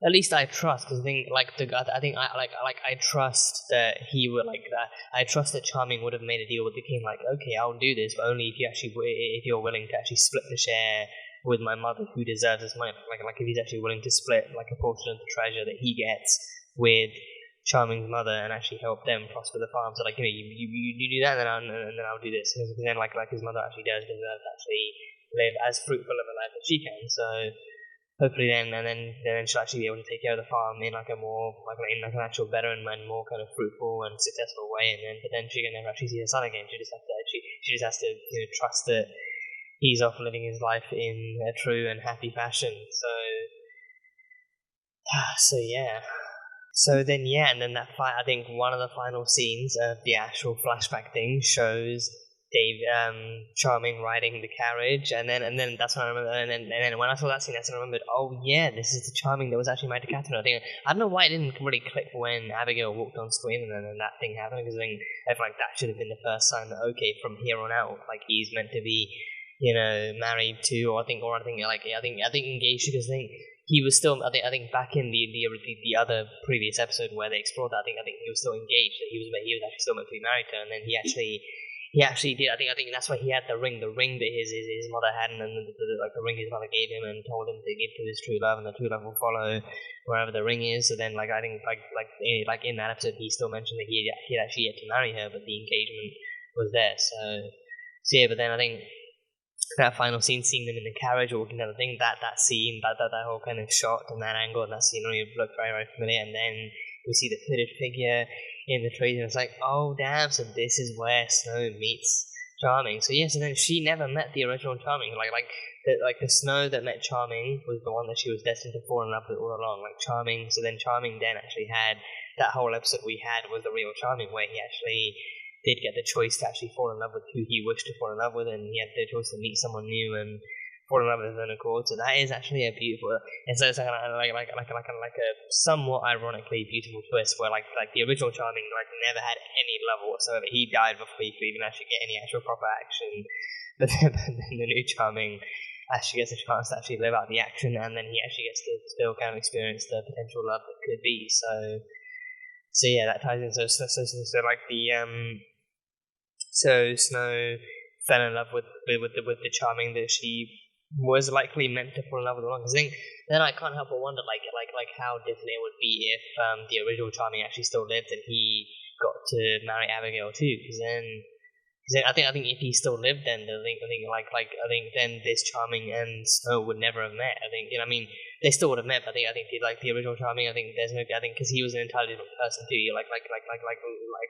At least I trust, because I trust that he would like that. I trust that Charming would have made a deal with the king, like, okay, I'll do this, but only if you're willing to actually split the share with my mother, who deserves this money. Like if he's actually willing to split like a portion of the treasure that he gets with Charming's mother and actually help them prosper the farm. So you do that, and then I'll do this. Because then his mother actually does deserve to actually live as fruitful of a life as she can. So hopefully then she'll actually be able to take care of the farm in like a more in an actual better and more kind of fruitful and successful way. But then she can never actually see her son again. She just has to trust that he's off living his life in a true and happy fashion. So yeah. So then and then that fight. I think one of the final scenes of the actual flashback thing shows Charming riding the carriage, and then that's when I remember, and then when I saw that scene, that's when I remembered, oh yeah, this is the Charming that was actually married to Catherine. I don't know why it didn't really click when Abigail walked on screen and then that thing happened, because I feel like that should have been the first sign that, okay, from here on out, like he's meant to be, married to, or I think engaged, because I think he was still, I think back in the other previous episode where they explored that, I think he was still engaged, that he was actually still meant to be married to her, and then he actually did. I think that's why he had the ring that his mother had, and then the ring his mother gave him and told him to give to his true love, and the true love will follow wherever the ring is. So then, I think in that episode, he still mentioned that he had actually yet to marry her, but the engagement was there. So yeah. But then I think that final scene, seeing them in the carriage or walking down the thing, that scene, that whole kind of shot and that angle and that scenery looked very, very familiar. And then we see the hooded figure in the trees, and it's like, oh damn, so this is where Snow meets Charming. So yeah, so then she never met the original Charming. The Snow that met Charming was the one that she was destined to fall in love with all along. Charming then actually had that whole episode we had was the real Charming, where he actually did get the choice to actually fall in love with who he wished to fall in love with, and he had the choice to meet someone new and fall in love with his own accord. So that is actually a beautiful, and so it's like a somewhat ironically beautiful twist where the original Charming never had any love whatsoever. He died before he could even actually get any actual proper action. But then the new Charming actually gets a chance to actually live out the action, and then he actually gets to still kind of experience the potential love that could be. So yeah, that ties in. So Snow fell in love with the Charming that she was likely meant to fall in love with along. Because then I can't help but wonder how different it would be if the original Charming actually still lived and he got to marry Abigail too. Because then I think if he still lived, then I think then this Charming and Snow would never have met. I think they still would have met. But I think the original Charming, I think because he was an entirely different person too.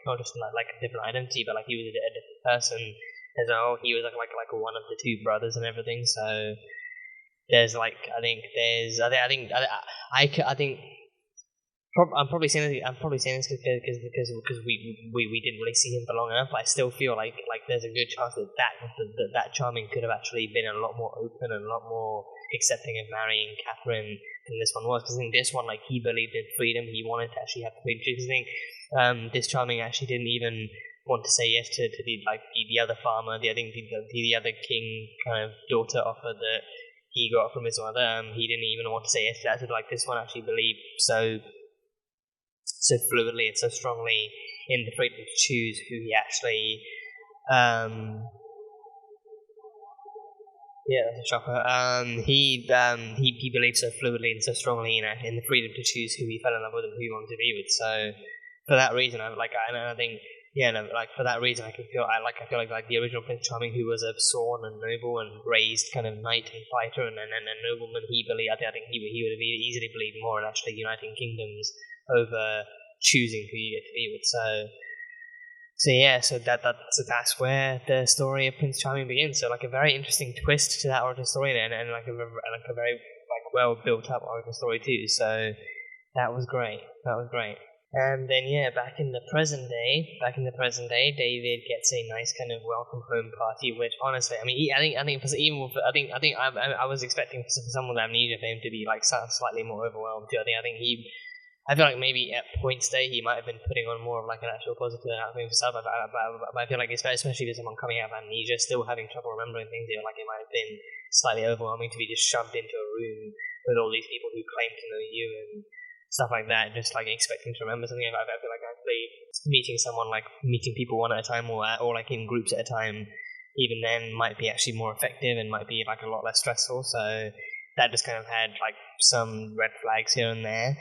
Not just a different identity, but he was a different person. As well, he was like one of the two brothers and everything. So there's I'm probably saying this because we didn't really see him for long enough. But I still feel like there's a good chance that Charming could have actually been a lot more open and a lot more accepting of marrying Catherine than this one was. Because I think this one, he believed in freedom. He wanted to actually have freedom. Because I think this Charming actually didn't even want to say yes to the other farmer, the other king kind of daughter offer that he got from his mother. He didn't even want to say yes to that. So this one actually believed so fluidly and so strongly in the freedom to choose who he actually Yeah, that's a shocker. He believes so fluidly and so strongly in the freedom to choose who he fell in love with and who he wanted to be with. So for that reason, I think for that reason, I feel like the original Prince Charming, who was a sworn and noble and raised kind of knight and fighter and nobleman, I think he would have easily believed more in actually uniting kingdoms over choosing who you get to be with. So that's where the story of Prince Charming begins. So like a very interesting twist to that origin story, and like a very like well built up origin story too. So that was great. And then back in the present day, David gets a nice kind of welcome home party. Which honestly, I mean, I was expecting for someone with amnesia for him to be like slightly more overwhelmed too. I feel like maybe at points there he might have been putting on more of like an actual positive outcome for himself. But I feel like especially with someone coming out of amnesia, still having trouble remembering things, like it might have been slightly overwhelming to be just shoved into a room with all these people who claim to know you and stuff like that, just like expecting to remember something. I feel like actually meeting people one at a time or like in groups at a time, even then might be actually more effective and might be like a lot less stressful. So that just kind of had like some red flags here and there.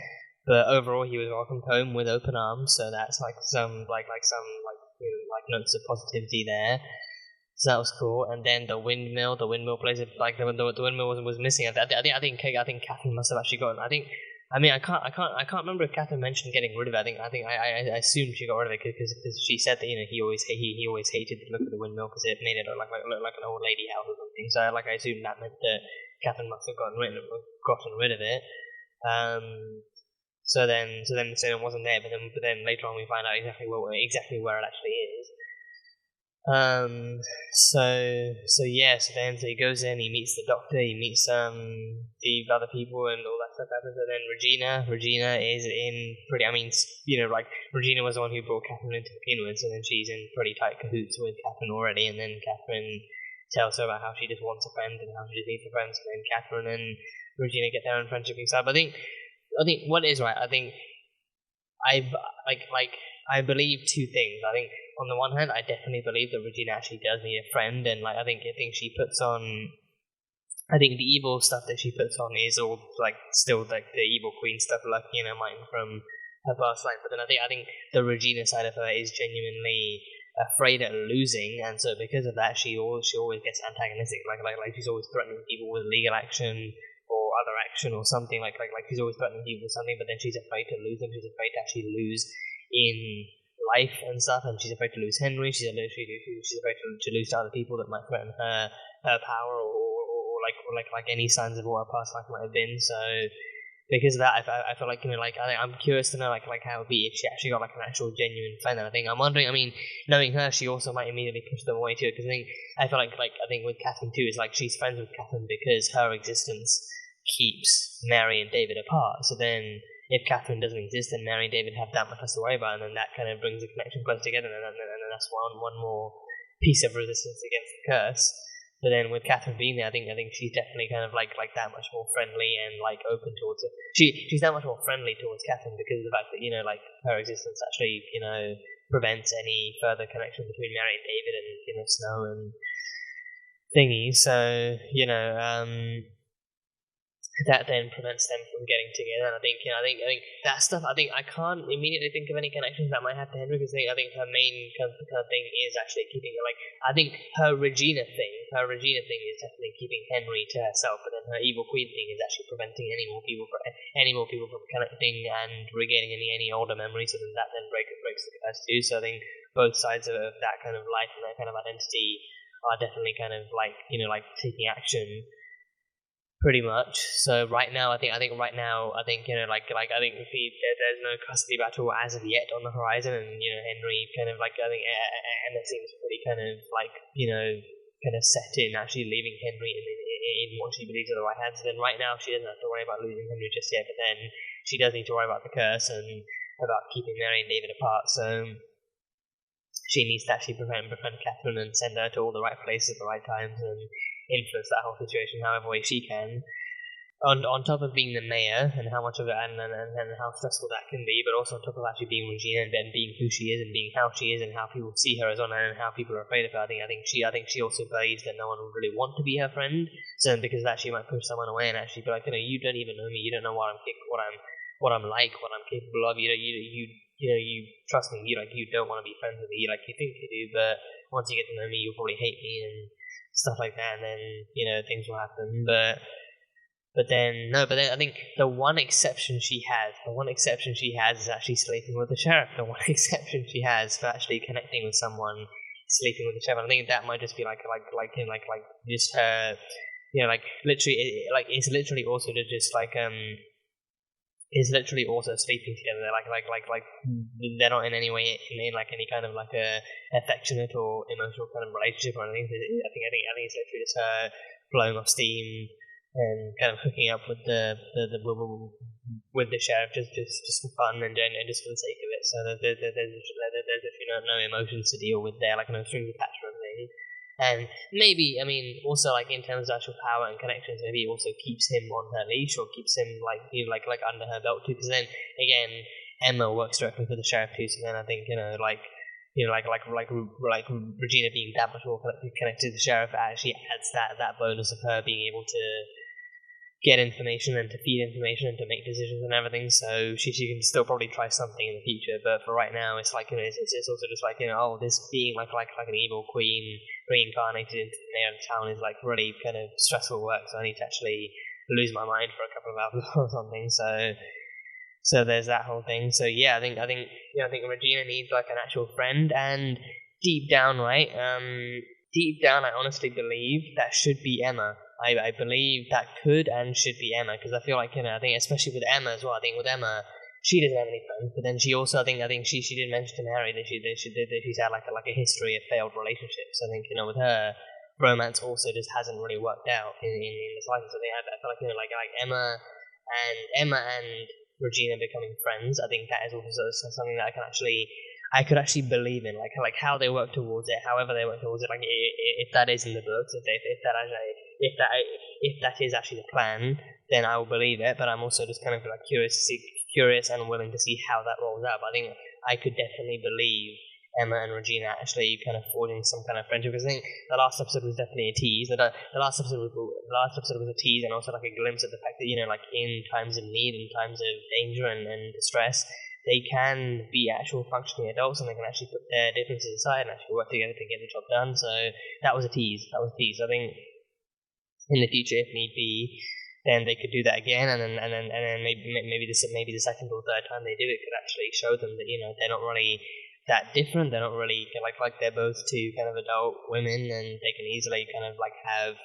But overall, he was welcomed home with open arms, so that's like some notes of positivity there. So that was cool. And then the windmill plays the windmill was missing. I think Catherine must have actually gotten. I can't remember if Catherine mentioned getting rid of it. I assumed she got rid of it because she said that he always hated the look of the windmill because it made it look like an old lady house or something. So I assumed that meant that Catherine must have gotten rid of it. So then it wasn't there, but then later on we find out exactly where it actually is. So he goes in, he meets the doctor, he meets the other people and all that stuff happens, and then Regina is in Regina was the one who brought Catherine into the begin with, so then she's in pretty tight cahoots with Catherine already, and then Catherine tells her about how she just wants a friend and how she just needs a friend, and then Catherine and Regina get their own friendship inside. But I think what is right. I think I believe two things. I think on the one hand, I definitely believe that Regina actually does need a friend, and I think she puts on. I think the evil stuff that she puts on is all still the evil queen stuff, lucky in her mind from her past life. But then I think the Regina side of her is genuinely afraid of losing, and so because of that, she always gets antagonistic. Like she's always threatening people with legal action or other action or something like she's always threatening people with something, but then she's afraid to lose them. She's afraid to actually lose in life and stuff, and she's afraid to lose Henry. She's afraid to lose to other people that might threaten her power or any signs of what her past life might have been. So because of that, I feel like I'm curious to know how it would be if she actually got an actual genuine friend. And I'm wondering. Knowing her, she also might immediately push them away too. Because I feel like with Catherine too, is she's friends with Catherine because her existence keeps Mary and David apart. So then, if Catherine doesn't exist, then Mary and David have that much less to worry about, and then that kind of brings the connection close together, and then that's one more piece of resistance against the curse. But then with Catherine being there, I think she's definitely kind of like that much more friendly and open towards it. She's that much more friendly towards Catherine because of the fact that her existence actually prevents any further connection between Mary and David and Snow and thingy. So that then prevents them from getting together. And I think that stuff. I can't immediately think of any connections that might have to Henry because I think her main kind of thing is actually keeping I think her Regina thing is definitely keeping Henry to herself, but then her evil queen thing is actually preventing any more people from connecting and regaining any older memories. So then that breaks the curse too. So I think both sides of that kind of life and that kind of identity are definitely kind of taking action. Pretty much. So right now, I think there's no custody battle as of yet on the horizon, and Henry kind of Emma seems pretty kind of set in actually leaving Henry in what she believes are the right hands. And then right now, she doesn't have to worry about losing Henry just yet, but then she does need to worry about the curse and about keeping Mary and David apart. So she needs to actually befriend Catherine and send her to all the right places at the right times and influence that whole situation however way she can. on top of being the mayor and how much of it and how stressful that can be, but also on top of actually being Regina and being who she is and being how she is and how people see her as on her and how people are afraid of her. I think she also believes that no one would really want to be her friend. So because of that, she might push someone away and actually be like, you don't even know me, you don't know what I'm like, what I'm capable of. You trust me. You don't want to be friends with me. You think you do, but once you get to know me, you'll probably hate me and stuff like that. And then things will happen. But then I think the one exception she has is actually sleeping with the sheriff. The one exception she has for actually connecting with someone, sleeping with the sheriff. And I think that might just be just her, literally, it's literally also to just is literally also sleeping together. They're not in any way in any kind of a affectionate or emotional kind of relationship or anything. I think it's literally just her blowing off steam and kind of hooking up with the sheriff just for fun and just for the sake of it. So there's no emotions to deal with there, no strings attached or anything. And maybe, also in terms of actual power and connections, maybe it also keeps him on her leash or keeps him under her belt too. Because then again, Emma works directly for the sheriff too. So then I think Regina being that much more connected to the sheriff actually adds that bonus of her being able to get information and to feed information and to make decisions and everything. So she can still probably try something in the future. But for right now, it's it's also just this being like an evil queen reincarnated into the mayor of the town is really kind of stressful work. So I need to actually lose my mind for a couple of hours or something. So there's that whole thing. So yeah, I think Regina needs an actual friend, and deep down, I honestly believe that should be Emma. I believe that could and should be Emma, because I feel I think especially with Emma as well. I think with Emma, she doesn't have any friends, but then she also I think she did mention to Harry that she's had a history of failed relationships. I think with her, romance also just hasn't really worked out in the slightest. I feel like Emma and Regina becoming friends. I think that is also something that I could actually believe in, how they work towards it, however they work towards it. If that is in the books, if that is actually the plan, then I will believe it. But I'm also just kind of curious and willing to see how that rolls out. But I think I could definitely believe Emma and Regina actually kind of forging some kind of friendship. Because I think the last episode was definitely a tease. The last episode was a tease, and also a glimpse of the fact that in times of need, in times of danger and distress, they can be actual functioning adults, and they can actually put their differences aside and actually work together to get the job done. So that was a tease. I think in the future, if need be, then they could do that again, and then maybe the second or third time they do it could actually show them that they're not really that different. They're not really they're both two kind of adult women, and they can easily kind of have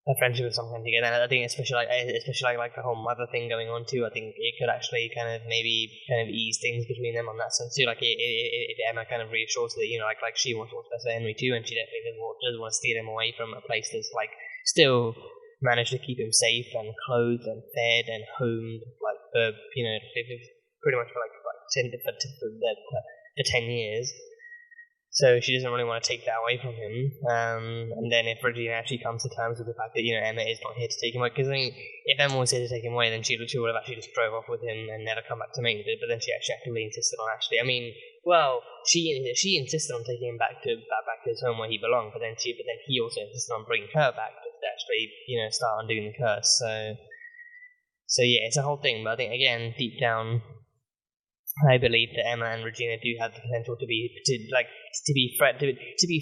a friendship of some kind together. And I think especially the whole mother thing going on too. I think it could actually maybe ease things between them on that sense too. If Emma kind of reassures that she wants what's best for Henry too, and she definitely doesn't want to steer him away from a place that's still managed to keep him safe and clothed and fed and homed pretty much for 10 years. So she doesn't really want to take that away from him. And then if Regina actually comes to terms with the fact that Emma is not here to take him away, because if Emma was here to take him away, then she would have actually just drove off with him and never come back to me. But then she actually actively insisted on she insisted on taking him back to his home where he belonged. But then he also insisted on bringing her back to actually start undoing the curse. So yeah, it's a whole thing. But I think again, deep down, I believe that Emma and Regina do have the potential to be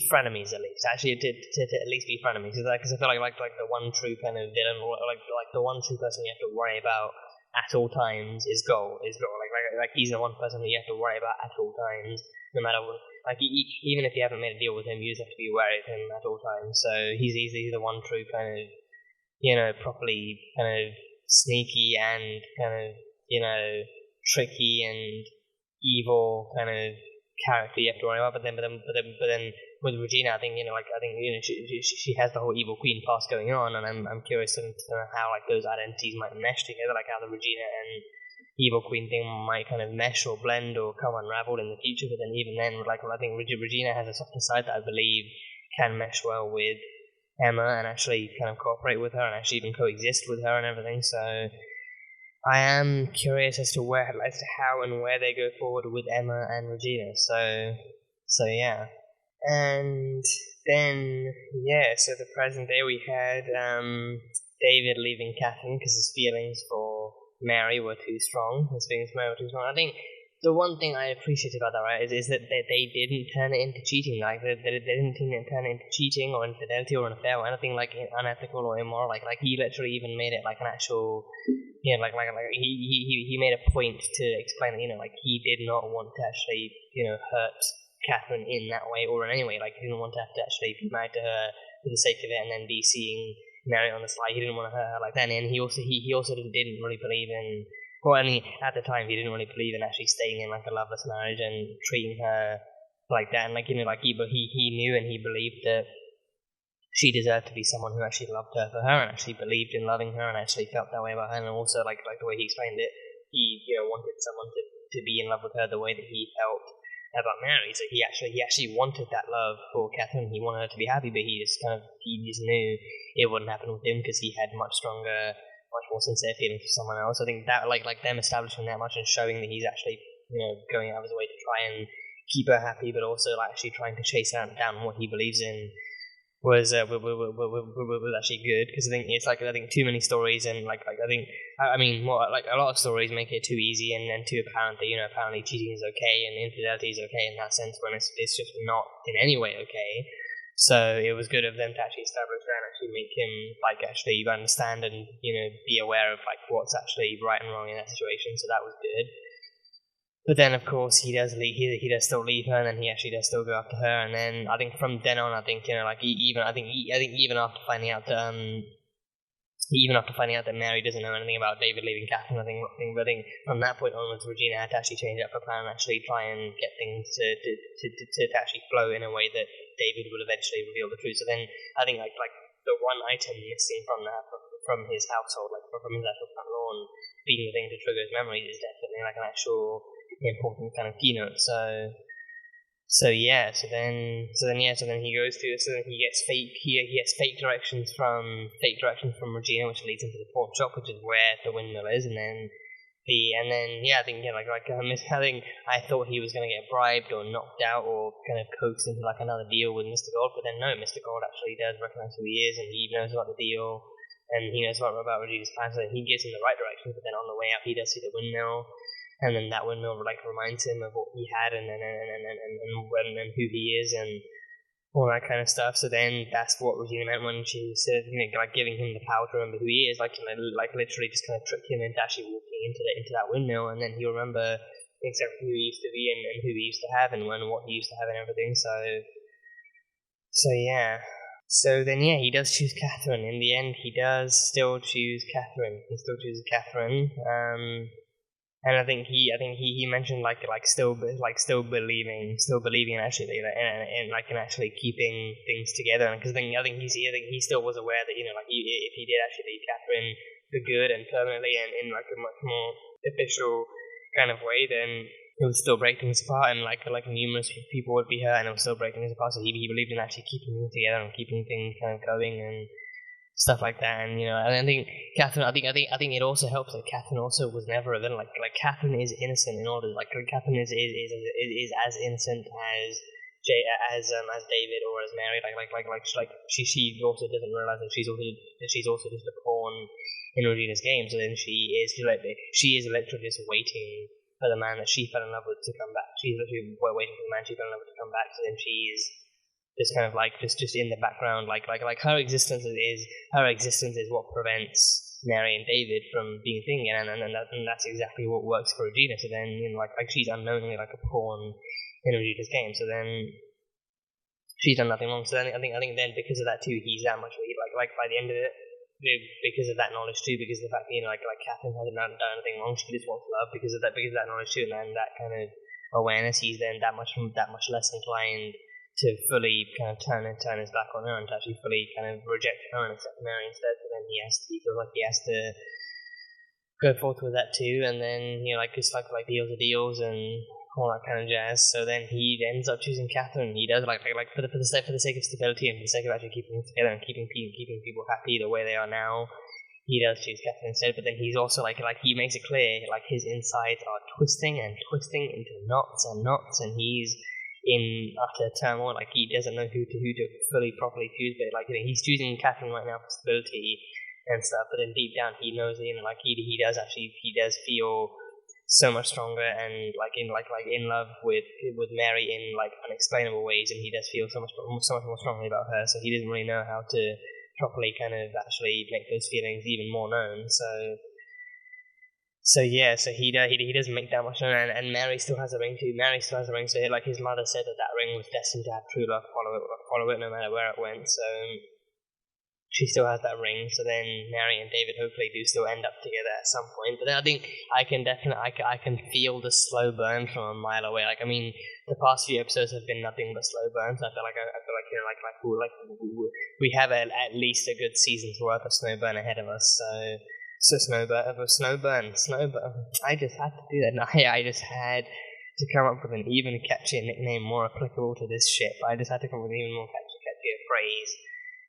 frenemies at least. Actually, to at least be frenemies, because I feel like the one true kind of villain, or the one true person you have to worry about at all times is Goal. He's the one person that you have to worry about at all times, no matter what. Even if you haven't made a deal with him, you just have to be wary of him at all times. So he's the one true kind of properly kind of sneaky and kind of tricky and evil kind of character you have to worry about. But then with Regina, I think she has the whole evil queen past going on, and I'm curious to know how those identities might mesh together, how the Regina and evil queen thing might kind of mesh or blend or come unraveled in the future. But then even then, I think Regina has a softer side that I believe can mesh well with Emma and actually kind of cooperate with her and actually even coexist with her and everything. So I am curious as to how and where they go forward with Emma and Regina. So yeah. And then, so the present day we had David leaving Catherine because his feelings for Mary were too strong. I think the one thing I appreciate about that, right, is that they didn't turn it into cheating. Like, they didn't turn it into cheating or infidelity or an affair or anything, like, unethical or immoral. Like he literally even made it, like, an actual, he made a point to explain that, like, he did not want to actually, hurt Catherine in that way or in any way. Like, he didn't want to have to actually be married to her for the sake of it and then be seeing Mary on the slide. He didn't want to hurt her like that. And he also didn't really believe in, at the time he didn't really believe in actually staying in like a loveless marriage and treating her like that. And he knew and he believed that she deserved to be someone who actually loved her for her and actually believed in loving her and actually felt that way about her. And also like the way he explained it, he wanted someone to be in love with her the way that he felt about Mary. So he actually wanted that love for Catherine. He wanted her to be happy, but he just knew it wouldn't happen with him because he had much stronger, much more sincere feelings for someone else. I think that like them establishing that much and showing that he's actually going out of his way to try and keep her happy, but also like actually trying to chase down what he believes in was actually good, because I think it's like too many stories and a lot of stories make it too easy and too apparent that apparently cheating is okay and infidelity is okay in that sense when it's just not in any way okay. So it was good of them to actually establish that and actually make him actually understand and be aware of what's actually right and wrong in that situation. So that was good. But then, of course, he does still leave her, and then he actually does still go after her. And then I think from then on, even after finding out that Mary doesn't know anything about David leaving Catherine, I think from that point onwards, Regina had to actually change up her plan and actually try and get things to actually flow in a way that David would eventually reveal the truth. So then I think the one item missing from his household, from his actual front lawn, being the thing to trigger his memories, is definitely an actual important kind of keynote. So then he goes to he gets fake directions from Regina, which leads into the pawn shop, which is where the windmill is, I thought he was going to get bribed or knocked out or kind of coaxed into another deal with Mr. Gold, but then no, Mr. Gold actually does recognize who he is and he knows about the deal and he knows about Regina's plan, so he gets in the right direction, but then on the way out he does see the windmill. And then that windmill reminds him of what he had and who he is and all that kind of stuff. So then that's what Regina meant when she said, giving him the power to remember who he is, literally just kind of trick him into actually walking into that windmill, and then he'll remember exactly who he used to be and who he used to have and what he used to have and everything. So yeah. So then, he does choose Catherine. In the end, he does still choose Catherine. He still chooses Catherine. And I think he mentioned still believing in actually and actually keeping things together. Because I think he still was aware that if he did actually leave Catherine for good and permanently and in a much more official kind of way, then it would still break things apart and numerous people would be hurt and it would still break things apart. So he believed in actually keeping things together and keeping things kind of going and stuff like that. And I think Catherine, I think it also helps that Catherine also was never a villain. Catherine is innocent in order. Catherine is as innocent as David or as Mary. She also doesn't realize that she's also just a pawn in Regina's game. So then she is literally just waiting for the man that she fell in love with to come back. She's literally waiting for the man she fell in love with to come back. So then she's just kind of just in the background, her existence is what prevents Mary and David from being a thing, and that's exactly what works for Regina. So then, she's unknowingly a pawn in Regina's game. So then she's done nothing wrong. So then I think then because of that too, he's that much by the end of it, because of that knowledge too, because of the fact that Catherine hasn't done anything wrong, she just wants love because of that knowledge too, and that kind of awareness, he's then that much less inclined to fully kind of turn his back on her and to actually fully kind of reject her and accept Mary instead. So then he feels like he has to go forth with that too, and then deals are deals, and all that kind of jazz. So then he ends up choosing Catherine. He does like for the sake of stability and for the sake of actually keeping things together and keeping people happy the way they are now. He does choose Catherine instead, but then he's also like he makes it clear like his insides are twisting and twisting into knots and knots, and he's in utter turmoil. Like he doesn't know who to fully properly choose, but like he's choosing Catherine right now for stability and stuff. But then deep down he knows, like he does feel so much stronger and like in love with Mary in like unexplainable ways, and he does feel so much more strongly about her. So he doesn't really know how to properly kind of actually make those feelings even more known. So he doesn't make that much known, and Mary still has a ring too. So like his mother said that ring was destined to have true love follow it no matter where it went. So she still has that ring. So then Mary and David hopefully do still end up together at some point. But then I think I can feel the slow burn from a mile away. Like I mean, the past few episodes have been nothing but slow burns. I feel like we have at least a good season's worth of slow burn ahead of us. So slow burn. I just had to do that. I just had to come up with an even catchier nickname more applicable to this ship. I just had to come up with an even more catchier phrase.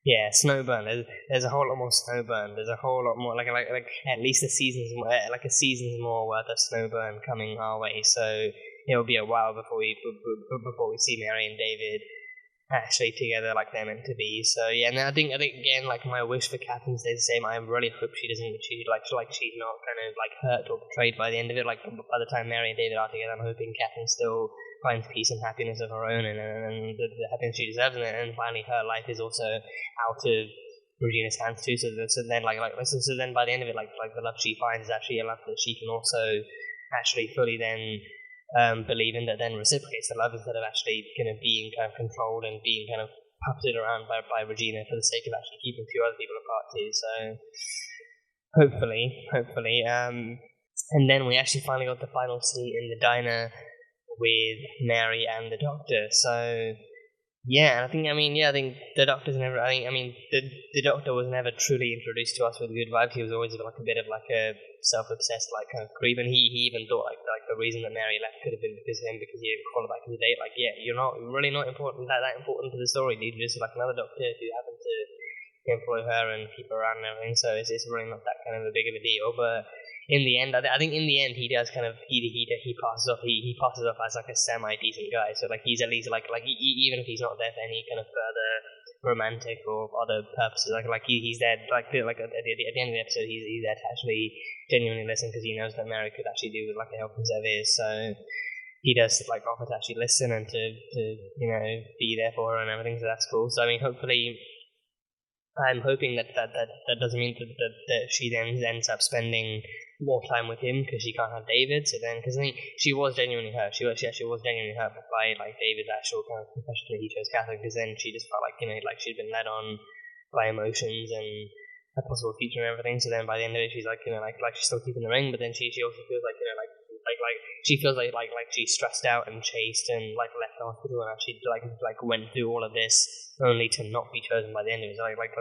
Yeah, snowburn. There's a whole lot more snowburn. There's a whole lot more like at least a season's more worth of snowburn coming our way. So it'll be a while before we see Mary and David actually together like they're meant to be. So yeah, and I think again, like my wish for Catherine stays the same. I really hope she's not kind of like hurt or betrayed by the end of it. Like by the time Mary and David are together, I'm hoping Catherine still finds peace and happiness of her own and the happiness she deserves, and finally her life is also out of Regina's hands too. So then by the end of it, like the love she finds is actually a love that she can also actually fully then believe in, that then reciprocates the love instead of actually kind of being kind of controlled and being kind of puppeted around by Regina for the sake of actually keeping two other people apart too. So hopefully, and then we actually finally got the final scene in the diner with Mary and the Doctor. So yeah, and I think the Doctor's never. The Doctor was never truly introduced to us with good vibes. He was always like a bit of like a self-obsessed like kind of creep, and he even thought like the reason that Mary left could have been because he didn't call her back to the date. Like, yeah, you're not really not important that important to the story, dude. You're just like another Doctor who happened to employ her and keep her around and everything. So it's really not that kind of a big of a deal, but. In the end, I think in the end he does kind of he passes off as like a semi decent guy. So like he's at least like even if he's not there for any kind of further romantic or other purposes, like he's there like at the end of the episode he's there to actually genuinely listen because he knows that Mary could actually do with like a helping set of ears. So he does like offer to actually listen and to be there for her and everything. So that's cool. So I mean, hopefully. I'm hoping that doesn't mean that she then ends up spending more time with him because she can't have David. So then, because I think she was genuinely hurt. She actually was genuinely hurt by like David's actual kind of confession that he chose Catherine. Because then she just felt like like she'd been led on by emotions and a possible future and everything. So then by the end of it, she's like like she's still keeping the ring, but then she also feels like she feels like she's stressed out and chased and like left the hospital and actually like went through all of this only to not be chosen by the end of it. So like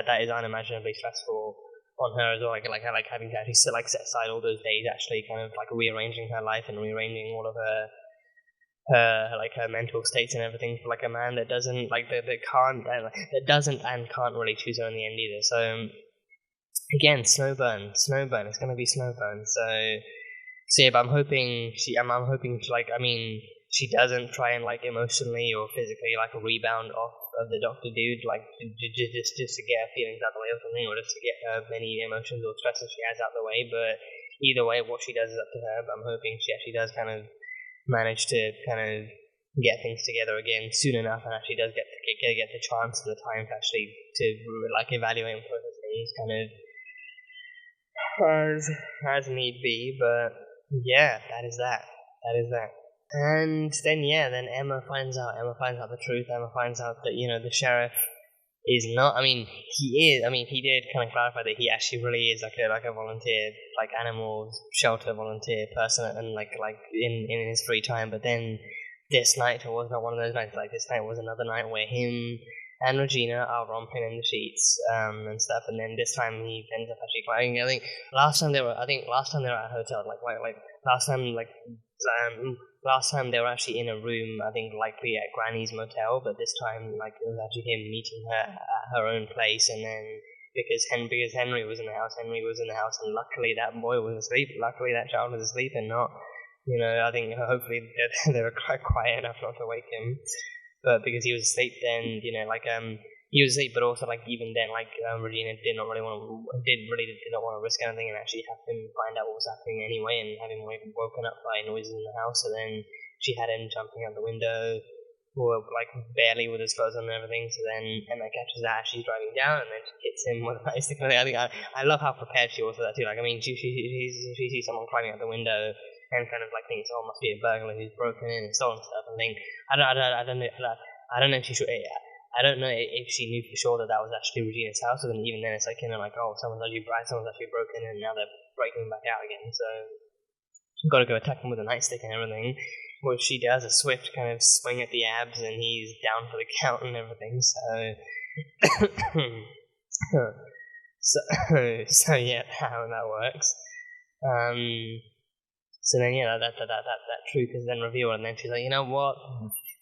that is unimaginably stressful on her as well. Like having to actually set aside all those days, actually kind of like rearranging her life and rearranging all of her mental states and everything for like a man that doesn't can't really choose her in the end either. So again, snowburn. It's gonna be snowburn. So yeah, but I'm hoping she doesn't try and like emotionally or physically like rebound off of the Doctor dude, like just to get her feelings out of the way or something, or just to get her many emotions or stresses she has out of the way. But either way, what she does is up to her. But I'm hoping she actually does kind of manage to kind of get things together again soon enough, and actually does get the chance and the time to actually to like evaluate and process things kind of as need be. But yeah, that is that. And then Emma finds out the truth. Emma finds out that the sheriff is not. He did kind of clarify that he actually really is like a volunteer, like animal shelter volunteer person, and like in his free time. But then this night was not one of those nights. Like this night was another night where him and Regina are romping in the sheets and stuff, and then this time he ends up actually crying. I think last time they were at a hotel, last time they were actually in a room, I think likely at Granny's motel, but this time it was actually him meeting her at her own place, and then because Henry was in the house, and luckily that boy was asleep, luckily that child was asleep and not, I think hopefully they were quite quiet enough not to wake him. But because he was asleep, then he was asleep, but also even then, Regina did not want to risk anything and actually have him find out what was happening anyway, and have him woken up by noises in the house. So then she had him jumping out the window, or barely with his clothes on and everything. So then Emma catches that as she's driving down, and then she hits him with a bicycle. I think I love how prepared she was for that too. She sees someone climbing out the window and kind of thinks, oh, must be a burglar who's broken in and stolen stuff. And think I don't know if she should. I don't know if she knew for sure that was actually Regina's house. So then even then it's oh, someone's actually broken in, and now they're breaking back out again. So you've got to go attack him with a nightstick and everything. Which she does a swift kind of swing at the abs, and he's down for the count and everything. So yeah, how that works. So then, that truth is then revealed, and then she's like, you know what?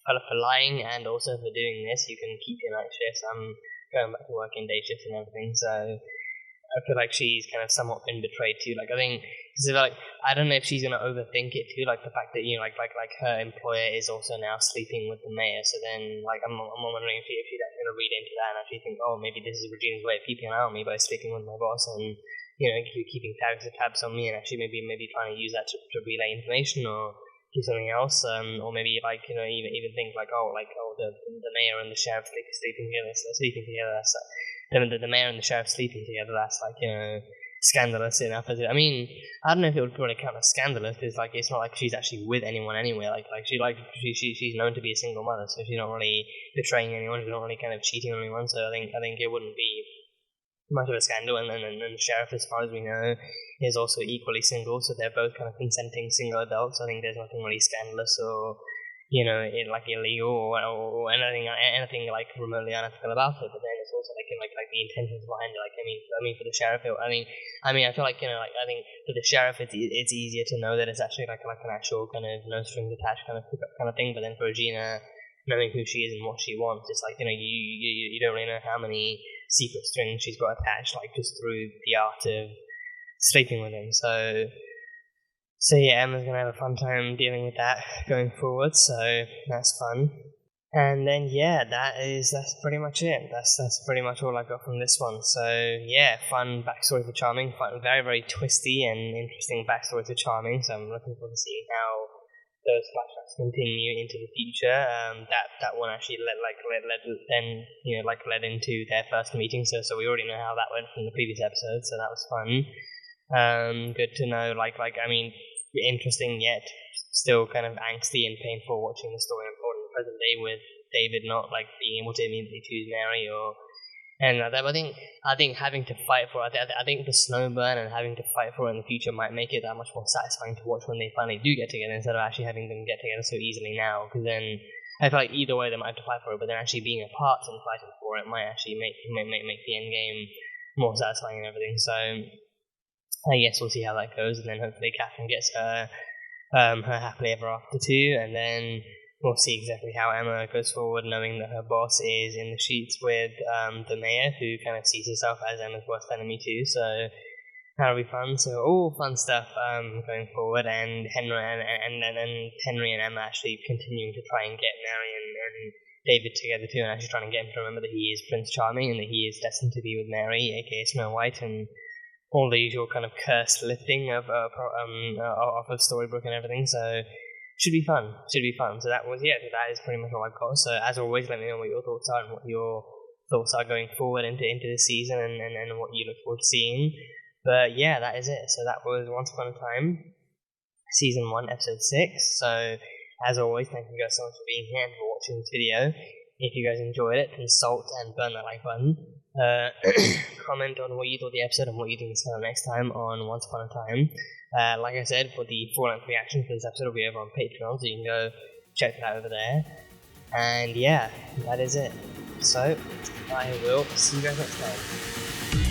For lying and also for doing this, you can keep your night shifts. I'm going back to working day shifts and everything, so I feel like she's kind of somewhat been betrayed too. I think, because I don't know if she's going to overthink it too, the fact that, her employer is also now sleeping with the mayor, so then, I'm wondering if she's going to read into that and actually think, oh, maybe this is Regina's way of keeping an eye on me by sleeping with my boss, and keeping tabs on me, and actually maybe trying to use that to relay information or do something else, or maybe even think the mayor and the sheriff sleeping together. The mayor and the sheriff sleeping together. That's scandalous enough. As I mean, I don't know if it would really count as scandalous. Because it's not like she's actually with anyone anyway. She's known to be a single mother, so she's not really betraying anyone. She's not really kind of cheating on anyone. So I think it wouldn't be much of a scandal, and the sheriff, as far as we know, is also equally single, so they're both kind of consenting single adults. I think there's nothing really scandalous or illegal or anything remotely unethical about it. But then it's also the intentions behind it. I mean for the sheriff, I feel I think for the sheriff it's easier to know that it's actually an actual kind of no strings attached kind of thing. But then for Regina, knowing who she is and what she wants, it's you don't really know how many secret strings she's got attached, just through the art of sleeping with him. So yeah, Emma's gonna have a fun time dealing with that going forward. So that's fun. And then that's pretty much it. That's pretty much all I got from this one. So yeah, fun backstory for Charming, very very twisty and interesting backstory for Charming. So I'm looking forward to seeing how those flashbacks continue into the future. That one actually led into their first meeting. So we already know how that went from the previous episode. So that was fun. Good to know. Interesting yet still kind of angsty and painful watching the story unfold in the present day with David not being able to immediately choose Mary I think having to fight for it, I think the slow burn and having to fight for it in the future might make it that much more satisfying to watch when they finally do get together, instead of actually having them get together so easily now. Because then I feel like either way they might have to fight for it, but then actually being apart and fighting for it might actually make the end game more satisfying and everything. So I guess we'll see how that goes, and then hopefully Catherine gets her happily ever after too, and then we'll see exactly how Emma goes forward, knowing that her boss is in the sheets with the mayor, who kind of sees herself as Emma's worst enemy too. So that'll be fun. So all fun stuff going forward, and Henry and Emma actually continuing to try and get Mary and David together too, and actually trying to get him to remember that he is Prince Charming and that he is destined to be with Mary, aka Snow White, and all the usual kind of curse lifting of Storybrooke and everything. So should be fun. So that is pretty much all I've got. So as always, let me know what your thoughts are and what your thoughts are going forward into this season, and what you look forward to seeing. But yeah, that is it. So that was Once Upon a Time, Season 1, Episode 6. So as always, thank you guys so much for being here and for watching this video. If you guys enjoyed it, then salt and burn that like button. Comment on what you thought of the episode and what you think is coming next time on Once Upon a Time. Like I said, for the full-length reaction for this episode will be over on Patreon, so you can go check that over there. And yeah, that is it. So, I will see you guys next time.